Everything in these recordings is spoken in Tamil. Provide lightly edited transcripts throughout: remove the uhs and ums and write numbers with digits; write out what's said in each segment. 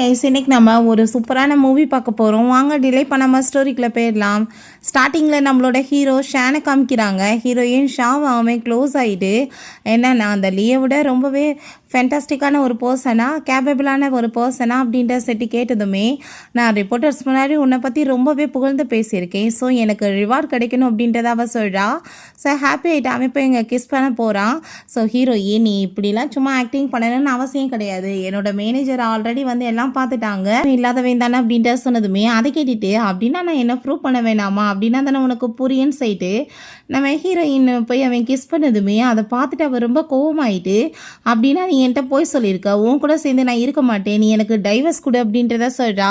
கைஸ், இன்னைக்கு நம்ம ஒரு சூப்பரான மூவி பார்க்க போகிறோம். வாங்க டிலே பண்ணாமல் ஸ்டோரிக்குள்ளே போயிடலாம். ஸ்டார்டிங்கில் நம்மளோட ஹீரோ ஷானை காமிக்கிறாங்க. ஹீரோயின் ஷாவாகவே க்ளோஸ் ஆகிட்டு என்னன்னா அந்த லியை விட ரொம்பவே ஃபேண்டாஸ்டிக்கான ஒரு பர்சனா, கேப்பபிளான ஒரு பர்சனா அப்படின்ற செட்டு கேட்டதுமே நான் ரிப்போர்ட்டர்ஸ் முன்னாடி உன்னை பற்றி ரொம்பவே புகழ்ந்து பேசியிருக்கேன். ஸோ எனக்கு ரிவார்ட் கிடைக்கணும் அப்படின்றத அவள் சொல்கிறா. ஸோ ஹாப்பி ஆகிட்டு அவன் போய் இங்கே கிஸ் பண்ண போகிறான். ஸோ ஹீரோயின், நீ இப்படிலாம் சும்மா ஆக்டிங் பண்ணணும்னு அவசியம் கிடையாது. என்னோட மேனேஜர் ஆல்ரெடி வந்து எல்லாம் பார்த்துட்டாங்க, இல்லாதவன் தானே அப்படின்ட்டு சொன்னதுமே அதை கேட்டுட்டு அப்படின்னா நான் என்ன ப்ரூவ் பண்ண வேணாமா அப்படின்னா தானே உனக்கு புரியுன்னு சொல்லிட்டு நம்ம ஹீரோயின் போய் அவன் கிஸ் பண்ணதுமே அதை பார்த்துட்டு அவள் ரொம்ப கோவமாயிட்டு, அப்படின்னா நீ என்கிட்ட போய் சொல்லியிருக்க, உன் கூட சேர்ந்து நான் இருக்க மாட்டேன், நீ எனக்கு டைவர்ஸ் கொடு அப்படின்றத சொல்கிறா.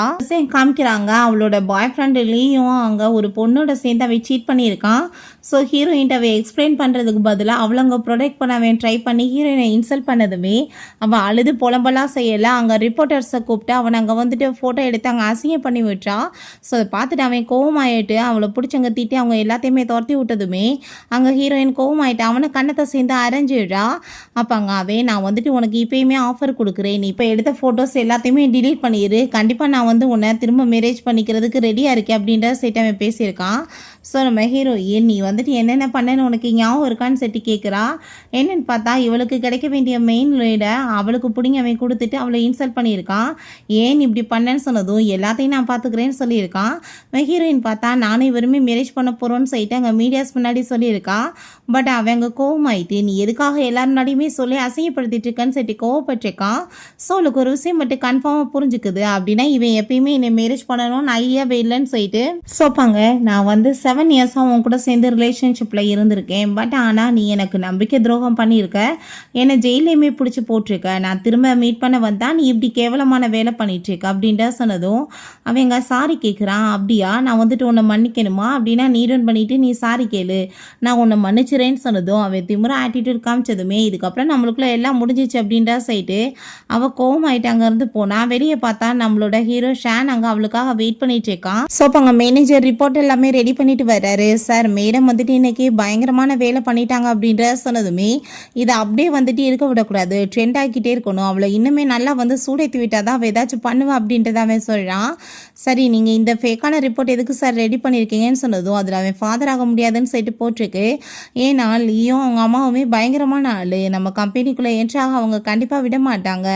காமிக்கிறாங்க அவளோட பாய் ஃப்ரெண்ட்லேயும் அங்கே ஒரு பொண்ணோட சேர்ந்து அவன் சீட் பண்ணியிருக்கான். ஸோ ஹீரோயின்ட்ட அவன் எக்ஸ்பிளைன் பண்ணுறதுக்கு பதிலாக அவளை அங்கே ப்ரொடெக்ட் பண்ண அவன் ட்ரை பண்ணி ஹீரோயினை இன்சல்ட் பண்ணதுமே அவள் அழுது புலம்பெல்லாம் செய்யலை. அங்கே ரிப்போர்ட்டர்ஸை கூப்பிட்டு அவனை அங்கே வந்துட்டு ஃபோட்டோ எடுத்து அங்கே அசிங்கம் பண்ணி விட்டான். ஸோ அதை பார்த்துட்டு அவன் கோவமாயிட்டு அவளை பிடிச்சவங்க திட்டி அவங்க எல்லாத்தையுமே துரத்தி விட்டதுமே அங்கே ஹீரோயின் கோவமாயிட்டு அவனை கண்ணத்தை சேர்ந்து அரைஞ்சிடுறா. அப்போ அங்கே அவன் நான் வந்துட்டு உனக்கு இப்போயுமே ஆஃபர் கொடுக்குறேன், நீ இப்போ எடுத்த ஃபோட்டோஸ் எல்லாத்தையுமே டிலீட் பண்ணிடு, கண்டிப்பாக நான் வந்து உன்னை திரும்ப மேரேஜ் பண்ணிக்கிறதுக்கு ரெடியாக இருக்கேன் அப்படின்ற செட்டு அவன் பேசியிருக்கான். ஸோ நம்ம ஹீரோயின், நீ வந்துட்டு என்னென்ன பண்ணேன்னு உனக்கு ஞாபகம் இருக்கான்னு செட்டு கேட்குறா. என்னென்னு பார்த்தா இவளுக்கு கிடைக்க வேண்டிய மெயின் லீடை அவளுக்கு பிடிங்க அவன் கொடுத்துட்டு அவளை இன்சல்ட் பண்ணியிருக்கான். ஏன் இப்படி பண்ணேன்னு சொன்னதும் எல்லாத்தையும் நான் பார்த்துக்கிறேன்னு சொல்லியிருக்கான். ஹீரோயின் பார்த்தா நானும் இவருமே மேரேஜ் பண்ண போகிறோன்னு சொல்லிட்டு அங்கே மீடியாஸ் முன்னாடி சொல்லியிருக்கான். பட் அவன் அங்கே கோவமாயிட்டு நீ எதுக்காக எல்லாரும் முன்னாடியுமே சொல்லி அசிங்கப்படுத்திட்டு இருக்கேன்னு சொல்லிட்டு கோவப்பட்டிருக்கான். ஸோ அவளுக்கு ஒரு விஷயம் மட்டும் கன்ஃபார்மாக புரிஞ்சுக்குது, அப்படின்னா இவன் எப்பயுமே என்னை மேரேஜ் பண்ணணும்னு ஐடியாவே இல்லைன்னு சொல்லிட்டு சோப்பாங்க. நான் வந்து 7 இயர்ஸாக அவன் கூட சேர்ந்து ரிலேஷன்ஷிப்பில் இருந்திருக்கேன், பட் ஆனால் நீ எனக்கு நம்பிக்கை துரோகம் பண்ணியிருக்க, என்னை ஜெயிலையுமே பிடிச்சி போட்டிருக்க, நான் திரும்ப மீட் பண்ண வந்தா நீ இப்படி கேவலமான வேலை பண்ணிட்டுருக்க அப்படின்ட்டு சொன்னதும் அவங்க சாரி கேட்குறான். அப்படியா, நான் வந்துட்டு உன்னை மன்னிக்கணுமா அப்படின்னா நீடன் பண்ணிட்டு நீ சாரி கேளு, நான் உன்னை மன்னிச்சிறேன்னு சொன்னதும் அவன் திமுறை ஆட்டிடியூட் காமிச்சதுமே இதுக்கப்புறம் நம்மளுக்குள்ள எல்லாம் முடிஞ்சிச்சு அப்படின்றா சொல்லிட்டு அவள் கோவமாயிட்டு அங்கேருந்து போனா. வெளியே பார்த்தா நம்மளோட ஹீரோ ஷான் அங்கே அவளுக்காக வெயிட் பண்ணிட்டு இருக்கான். ஸோ அப்போ அங்கே மேனேஜர் ரிப்போர்ட் எல்லாமே ரெடி பண்ணிட்டு வர்றாரு. சார், மேடம் வந்துட்டு இன்னைக்கு பயங்கரமான வேலை பண்ணிட்டாங்க அப்படின்ற சொன்னதுமே இதை அப்படியே வந்துட்டு இருக்க விடக்கூடாது, ட்ரெண்ட் ஆகிக்கிட்டே இருக்கணும், அவளை இன்னுமே நல்லா வந்து சூடேற்றி விட்டாதான் அவள் ஏதாச்சும் பண்ணுவா அப்படின்றத அவன் சொல்கிறான். சரி, நீங்கள் இந்த ஃபேக்கான ரிப்போர்ட் எதுக்கு சார் ரெடி பண்ணியிருக்கீங்கன்னு சொன்னதும் அதில் அவன் ஃபாதர் ஆக முடியாதுன்னு சொல்லிட்டு போட்டிருக்கு. ஏன்னா லியும் அவங்க அம்மாவுமே பயங்கரமான ஆள், நம்ம கம்பெனிக்குள்ளே என்ட்ராக அவங்க கண்டிப்பாக விட மாட்டாங்க,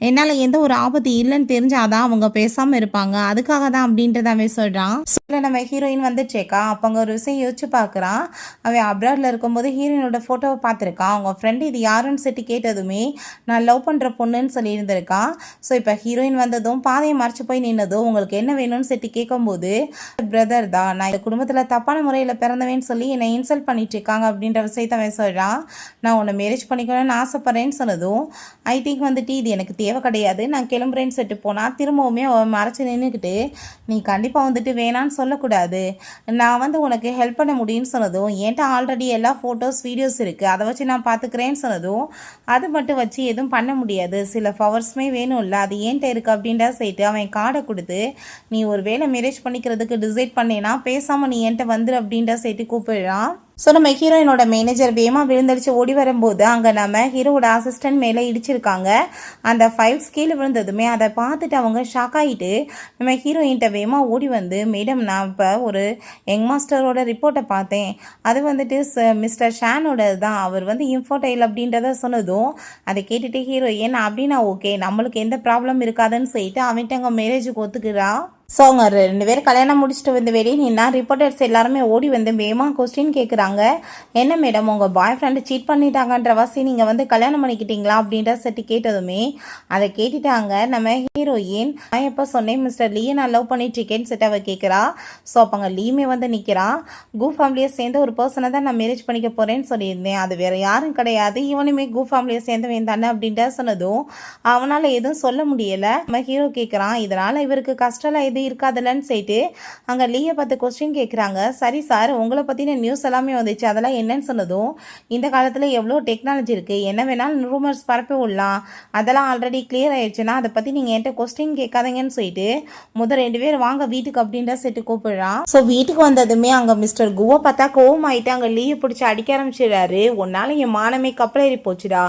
என்னால் எந்த ஒரு ஆபத்து இல்லைன்னு தெரிஞ்சாதான் அவங்க பேசாமல் இருப்பாங்க, அதுக்காக தான் அப்படின்றத அவன் சொல்கிறான். சொல்ல நம்ம ஹீரோயின் வந்துச்சேக்கா. அப்போ அங்கே ஒரு விஷயம் யோசிச்சு பார்க்குறான். அவன் அப்ராடில் இருக்கும்போது ஹீரோயினோட ஃபோட்டோவை பார்த்துருக்கான். அவங்க ஃப்ரெண்டு இது யாருன்னு சொல்லிட்டு கேட்டதுமே நான் லவ் பண்ணுற பொண்ணுன்னு சொல்லியிருந்திருக்கான். ஸோ இப்போ ஹீரோயின் வந்ததும் பாதையை மறைச்சு போய் நின்னதும் உங்களுக்கு என்ன வேணும்னு சொல்லிட்டு கேட்கும்போது பிரதர் தான், நான் இந்த குடும்பத்தில் தப்பான முறையில் பிறந்தவேன்னு சொல்லி என்னை இன்சல்ட் பண்ணிட்டு இருக்காங்க அப்படின்ற விஷயத்த அவன் சொல்கிறான். நான் உன்னை மேரேஜ் பண்ணிக்கணும்னு ஆசைப்பட்றேன்னு சொன்னதும் ஐ திங்க் வந்துட்டு இது எனக்கு தேவை கிடையாது, நான் கிளம்புறேன்னு சொல்லிட்டு போனால் திரும்பவுமே அவன் மறைச்சு நின்றுக்கிட்டு நீ கண்டிப்பாக வந்துட்டு வேணான்னு சொல்லக்கூடாது, நான் வந்து உனக்கு ஹெல்ப் பண்ண முடியும்னு சொன்னதும் என்கிட்ட ஆல்ரெடி எல்லா ஃபோட்டோஸ் வீடியோஸ் இருக்குது, அதை வச்சு நான் பார்த்துக்கிறேன்னு சொன்னதும் அது மட்டும் வச்சு எதுவும் பண்ண முடியாது, சில பவர்ஸுமே வேணும்ல, அது ஏன்ட்ட இருக்குது அப்படின்றத சொல்லிட்டு அவன் கார்டை கொடுத்து நீ ஒரு வேளை மேரேஜ் பண்ணிக்கிறதுக்கு டிசைட் பண்ணேன்னா பேசாமல் நீ என்கிட்ட வந்துரு அப்படின்ற சொல்லிட்டு கூப்பிடுறான். ஸோ நம்ம ஹீரோயினோட மேனேஜர் வேகமாக விழுந்தடிச்சு ஓடி வரும்போது அங்கே நம்ம ஹீரோவோட அசிஸ்டன்ட் மேலே இடிச்சிருக்காங்க. அந்த ஃபைல்ஸ் கீழே விழுந்ததுமே அதை பார்த்துட்டு அவங்க ஷாக் ஆகிட்டு நம்ம ஹீரோயின்ட்ட வேகமாக ஓடி வந்து மேடம், நான் இப்போ ஒரு யங் மாஸ்டரோட ரிப்போர்ட்டை பார்த்தேன், அது வந்துட்டு மிஸ்டர் ஷானோட தான், அவர் வந்து இன்ஃபோடைல் அப்படின்றத சொன்னதும் அதை கேட்டுட்டு ஹீரோயின் அப்படின்னா ஓகே, நம்மளுக்கு எந்த ப்ராப்ளம் இருக்காதுன்னு சொல்லிட்டு அவன்கிட்ட அங்கே மேரேஜுக்கு ஒத்துக்கிறா. ஸோ அவங்க 2 பேர் கல்யாணம் முடிச்சுட்டு வந்து வெளியே நின்னா ரிப்போர்ட்டர்ஸ் எல்லாருமே ஓடி வந்து வேகமாக கொஸ்டின் கேட்குறாங்க. என்ன மேடம், உங்கள் பாய் ஃப்ரெண்டு சீட் பண்ணிட்டாங்கன்ற வாசி நீங்கள் வந்து கல்யாணம் பண்ணிக்கிட்டீங்களா அப்படின்ற செட்டு கேட்டதுமே அதை கேட்டுட்டாங்க நம்ம ஹீரோயின். நான் எப்போ சொன்னேன் மிஸ்டர் லீயை நான் லவ் பண்ணிட்டு இருக்கேன்னு செட்டு அவள் கேட்குறா. ஸோ அப்போ அங்கே லீமே வந்து நிற்கிறான். கூ ஃபேமிலியை சேர்ந்த ஒரு பர்சனை தான் நான் மேரேஜ் பண்ணிக்க போகிறேன்னு சொல்லியிருந்தேன், அது வேறு யாரும் கிடையாது, இவனுமே கூ ஃபேமிலியை சேர்ந்தவன் தானே அப்படின்ட்டு சொன்னதும் அவனால் எதுவும் சொல்ல முடியலை. நம்ம ஹீரோ கேட்குறான், இதனால் இவருக்கு கஷ்டம்லாம் வந்து இருக்காதுல்லன்னு சொல்லிட்டு அங்கே லீயை பார்த்து கொஸ்டின் கேட்குறாங்க. சரி சார், உங்களை பற்றின நியூஸ் எல்லாமே வந்துச்சு, அதெல்லாம் என்னன்னு சொன்னதும், இந்த காலத்தில் எவ்வளோ டெக்னாலஜி இருக்குது, என்ன வேணாலும் ரூமர்ஸ் பரப்பி விடலாம், அதெல்லாம் ஆல்ரெடி கிளியர் ஆயிடுச்சுன்னா அதை பற்றி நீங்கள் என்கிட்ட கொஸ்டின் கேட்காதீங்கன்னு சொல்லிட்டு முதல் 2 பேர் வாங்க வீட்டுக்கு அப்படின்ற செட்டு கூப்பிடுறான். ஸோ வீட்டுக்கு வந்ததுமே அங்கே மிஸ்டர் குவை பார்த்தா கோவம் ஆகிட்டு அங்கே லீயை பிடிச்சி அடிக்க ஆரம்பிச்சிடுறாரு. உன்னால என் மானமே கப்பலேறி போச்சுடா,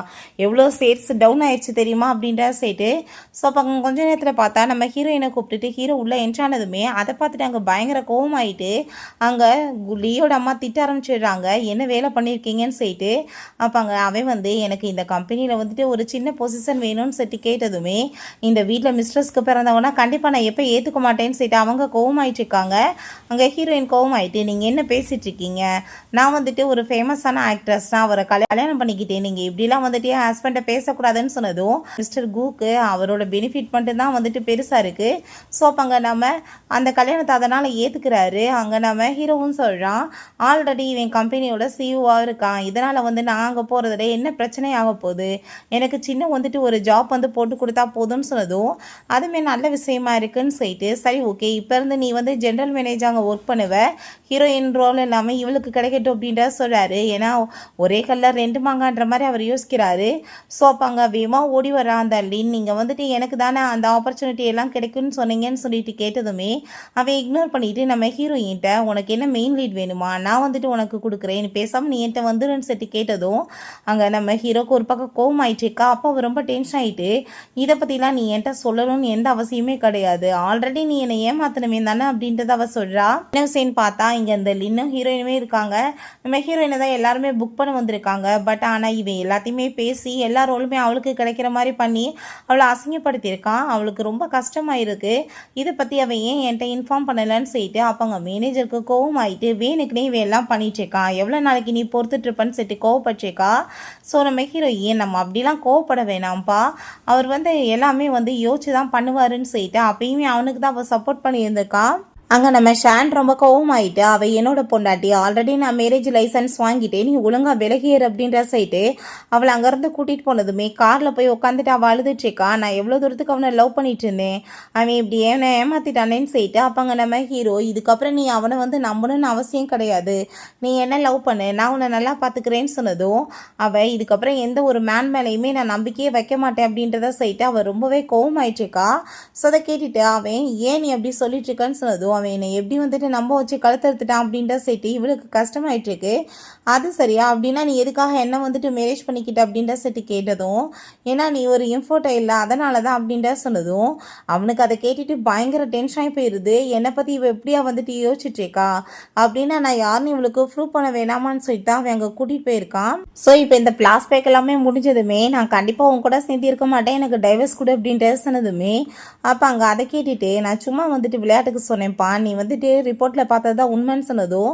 எவ்வளோ சேட்ஸ் டவுன் ஆயிடுச்சு தெரியுமா அப்படின்ற சொல்லிட்டு. ஸோ அப்போ கொஞ்ச நேரத்தில் பார்த்தா நம்ம ஹீரோயினை கூப்பிட்டுட்டு ஹீரோ உள்ளே என்ட்ரானதுமே அதை பார்த்துட்டு அங்கே பயங்கர கோவமாயிட்டு அங்கே லியோட அம்மா திட்ட ஆரம்பிச்சிடுறாங்க, என்ன வேலை பண்ணியிருக்கீங்கன்னு சொல்லிட்டு. அப்போ அங்கே அவன் வந்து எனக்கு இந்த கம்பெனியில் வந்துட்டு ஒரு சின்ன பொசிஷன் வேணும்னு சொல்லிட்டு கேட்டதுமே, இந்த வீட்டில் மிஸ்ட்ரஸ்க்கு பிறந்தவங்கன்னா கண்டிப்பாக நான் எப்போ ஏற்றுக்க மாட்டேன்னு சொல்லிட்டு அவங்க கோவமாயிட்டு இருக்காங்க. அங்கே ஹீரோயின் கோவமாயிட்டு, நீங்கள் என்ன பேசிகிட்டு இருக்கீங்க, நான் வந்துட்டு ஒரு ஃபேமஸான ஆக்ட்ரஸ் தான், அவரை கல்யாணம் பண்ணிக்கிட்டேன், நீங்கள் இப்படிலாம் வந்துட்டு என் ஹஸ்பண்டை பேசக்கூடாதுன்னு சொன்னதும் மிஸ்டர் கூக்கு அவரோட பெனிஃபிட் மட்டும் தான் வந்துட்டு பெருசாக இருக்குது. ஸோ அப்போ அங்கே நம்ம அந்த கல்யாணத்தை அதனால் ஏற்றுக்கிறாரு. அங்கே நம்ம ஹீரோவும் சொல்கிறான், ஆல்ரெடி இவன் கம்பெனியோட சிஇஓவாக இருக்கான், இதனால் வந்து நான் அங்கே போகிறதுல என்ன பிரச்சனை ஆக போகுது, எனக்கு சின்ன வந்துட்டு ஒரு ஜாப் வந்து போட்டு கொடுத்தா போதும்னு சொன்னதும் அதுவுமே நல்ல விஷயமா இருக்குன்னு சொல்லிட்டு, சரி ஓகே இப்போ இருந்து நீ வந்து ஜென்ரல் மேனேஜர் அங்கே ஒர்க் பண்ணுவ, ஹீரோயின் ரோல் இல்லாமல் இவளுக்கு கிடைக்கட்டும் அப்படின்ற சொல்கிறாரு. ஏன்னா ஒரே கல்லர் 2 மாங்கான்ற மாதிரி அவர் யோசிக்கிறாரு. ஸோ அப்போ அங்கே வேகமாக ஓடி வரா அந்த லின், நீங்கள் வந்துட்டு எனக்கு தானே அந்த ஆப்பர்ச்சுனிட்டி எல்லாம் கிடைக்கும்னு சொன்னீங்கன்னு சொல்லிட்டு கேட்டதுமே அவன் இக்னோர் பண்ணிட்டு நம்ம ஹீரோயின்ட்ட, உனக்கு என்ன மெயின் லீட் வேணுமா, நான் வந்துட்டு உனக்கு கொடுக்குறேன், நீ பேசாமல் நீ என்கிட்ட வந்துருன்னு சொல்லிட்டு கேட்டதும் அங்கே நம்ம ஹீரோக்கு ஒரு பக்கம் கோவம் ஆயிட்டுருக்கா. அப்போ அவர் ரொம்ப டென்ஷன் ஆகிட்டு, இதை பற்றிலாம் நீ என்கிட்ட சொல்லணும்னு எந்த அவசியமே கிடையாது, ஆல்ரெடி நீ என்னை ஏமாத்தணுமே தானே அப்படின்றத அவள் சொல்கிறா. என்ன விஷயம்னு பார்த்தா இங்கே இந்த லின்னும் ஹீரோயினுமே இருக்காங்க. நம்ம ஹீரோயினை தான் எல்லாருமே புக் பண்ண வந்திருக்காங்க. பட் ஆனால் இவன் எல்லாத்தையுமே பேசி எல்லா ரோலுமே அவளுக்கு கிடைக்கிற மாதிரி பண்ணி அவளை அசிங்கப்படுத்தியிருக்கான். அவளுக்கு ரொம்ப கஷ்டமாக இருக்குது. இதை பற்றி அவன் ஏன் என்கிட்ட இன்ஃபார்ம் பண்ணலைன்னு சொல்லிட்டு அப்போ அங்கே மேனேஜருக்கு கோவம் ஆகிட்டு, வேணுக்குனே இவன் எல்லாம் பண்ணிட்டுருக்கான், எவ்வளோ நாளைக்கு நீ பொறுத்துட்ருப்பன்னு சொல்லிட்டு கோவப்பட்டிருக்கா. ஸோ நம்ம ஹீரோயின், நம்ம அப்படிலாம் கோவப்பட வேணாம்ப்பா, அவர் வந்து எல்லாமே வந்து யோசிச்சு தான் பண்ணுவாருன்னு சொல்லிட்டு அப்பயுமே அவனுக்கு தான் அவள் சப்போர்ட் பண்ணியிருந்திருக்கா. அங்கே நம்ம ஷான் ரொம்ப கோவமாயிட்டு, அவள் என்னோட பொண்டாட்டி, ஆல்ரெடி நான் மேரேஜ் லைசன்ஸ் வாங்கிட்டேன், நீ ஒழுங்காக விலகியர் அப்படின்ற சைட்டு அவளை அங்கேருந்து கூட்டிகிட்டு போனதுமே காரில் போய் உட்காந்துட்டு அவள் அழுதுட்ருக்கா. நான் எவ்வளோ தூரத்துக்கு அவனை லவ் பண்ணிட்டு இருந்தேன், அவன் இப்படி ஏன்னா ஏமாற்றிட்டானேன்னு சொல்லிட்டு. அப்போ அங்கே நம்ம ஹீரோ, இதுக்கப்புறம் நீ அவனை வந்து நம்பணும்னு அவசியம் கிடையாது, நீ என்ன லவ் பண்ணு, நான் உன்னை நல்லா பார்த்துக்கிறேன்னு சொன்னதும் அவள் இதுக்கப்புறம் எந்த ஒரு மேன் மேலேயுமே நான் நம்பிக்கையே வைக்க மாட்டேன் அப்படின்றத சொல்லிட்டு அவள் ரொம்பவே கோவமாயிட்டுருக்கா. ஸோ அதை கேட்டுட்டு அவன் ஏன் நீ அப்படி சொல்லிட்டு இருக்கான்னு சொன்னதும், அவன் என்னை எப்படி வந்துட்டு நம்ப வச்சு கழுத்தெடுத்துட்டான் அப்படின்ற சைட்டு இவளுக்கு கஷ்டமாயிட்டு இருக்கு. அது சரியா, அப்படின்னா நீ எதுக்காக என்ன வந்துட்டு மேரேஜ் பண்ணிக்கிட்ட அப்படின்ற சைட்டு கேட்டதும், ஏன்னா நீ ஒரு இன்ஃபோட்டோ இல்லை அதனால தான் அப்படின்ற சொன்னதும் அவனுக்கு அதை கேட்டுட்டு பயங்கர டென்ஷனாகி போயிடுது. என்னை பற்றி இவ எப்படியா வந்துட்டு யோசிச்சுட்டு இருக்கா, அப்படின்னா நான் யாருன்னு இவளுக்கு ப்ரூவ் பண்ண வேணாமான்னு சொல்லிட்டு தான் அவன் அங்கே கூட்டிகிட்டு போயிருக்கான். ஸோ இப்போ இந்த பிளாஸ்பேக் எல்லாமே முடிஞ்சதுமே, நான் கண்டிப்பாக உன் கூட சேர்ந்து இருக்க மாட்டேன், எனக்கு டைவர்ஸ் கொடு அப்படின்ற சொன்னதுமே அப்போ அங்கே அதை கேட்டுட்டு, நான் சும்மா வந்துட்டு விளையாட்டுக்கு சொன்னேன்ப்பா, நீ வந்துட்டு ரிப்போர்ட்டில் பார்த்தது தான் உண்மைன்னு சொன்னதும்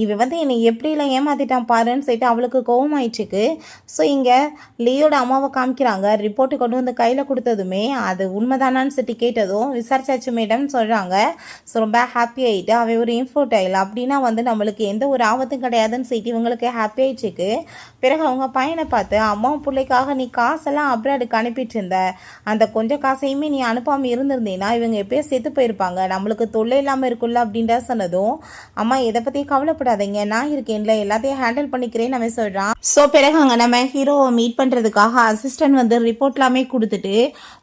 இவன் வந்து என்னை எப்படிலாம் ஏமாற்றிட்டான் பாருன்னு சொல்லிட்டு அவளுக்கு கோவமாயிடுச்சுக்கு. ஸோ இங்கே லியோட அம்மாவை காமிக்கிறாங்க. ரிப்போர்ட்டு கொண்டு வந்து கையில் கொடுத்ததுமே அது உண்மைதானான்னு சொல்லிட்டு கேட்டதும் விசாரிச்சாச்சு மேடம்னு சொல்கிறாங்க. ஸோ ரொம்ப ஹாப்பி ஆகிட்டு அவன் ஒரு இன்ஃபோடைல் அப்படின்னா வந்து நம்மளுக்கு எந்த ஒரு ஆபத்தும் கிடையாதுன்னு சொல்லிட்டு இவங்களுக்கு ஹாப்பி ஆயிடுச்சுக்கு. பிறகு அவங்க பையனை பார்த்து, அம்மாவும் பிள்ளைக்காக நீ காசெல்லாம் அப்ராடுக்கு அனுப்பிட்டு இருந்த, அந்த கொஞ்சம் காசையுமே நீ அனுப்பாமல் இருந்திருந்தீங்கன்னா இவங்க எப்பயோ செத்து போயிருப்பாங்க, நம்மளுக்கு தொல்லை இல்லாமல் இருக்குல்ல அப்படின்ற சொன்னதும், அம்மா எதை பற்றியும் கவலைப்படாதீங்க, நான் இருக்கேன்ல, எல்லாத்தையும் ஹேண்டில் பண்ணிக்கிறேன்னு அவன் சொல்கிறான். ஸோ பிறகு அங்கே நம்ம ஹீரோவை மீட் பண்ணுறதுக்காக அசிஸ்டன்ட் வந்து ரிப்போர்ட் எல்லாமே கொடுத்துட்டு,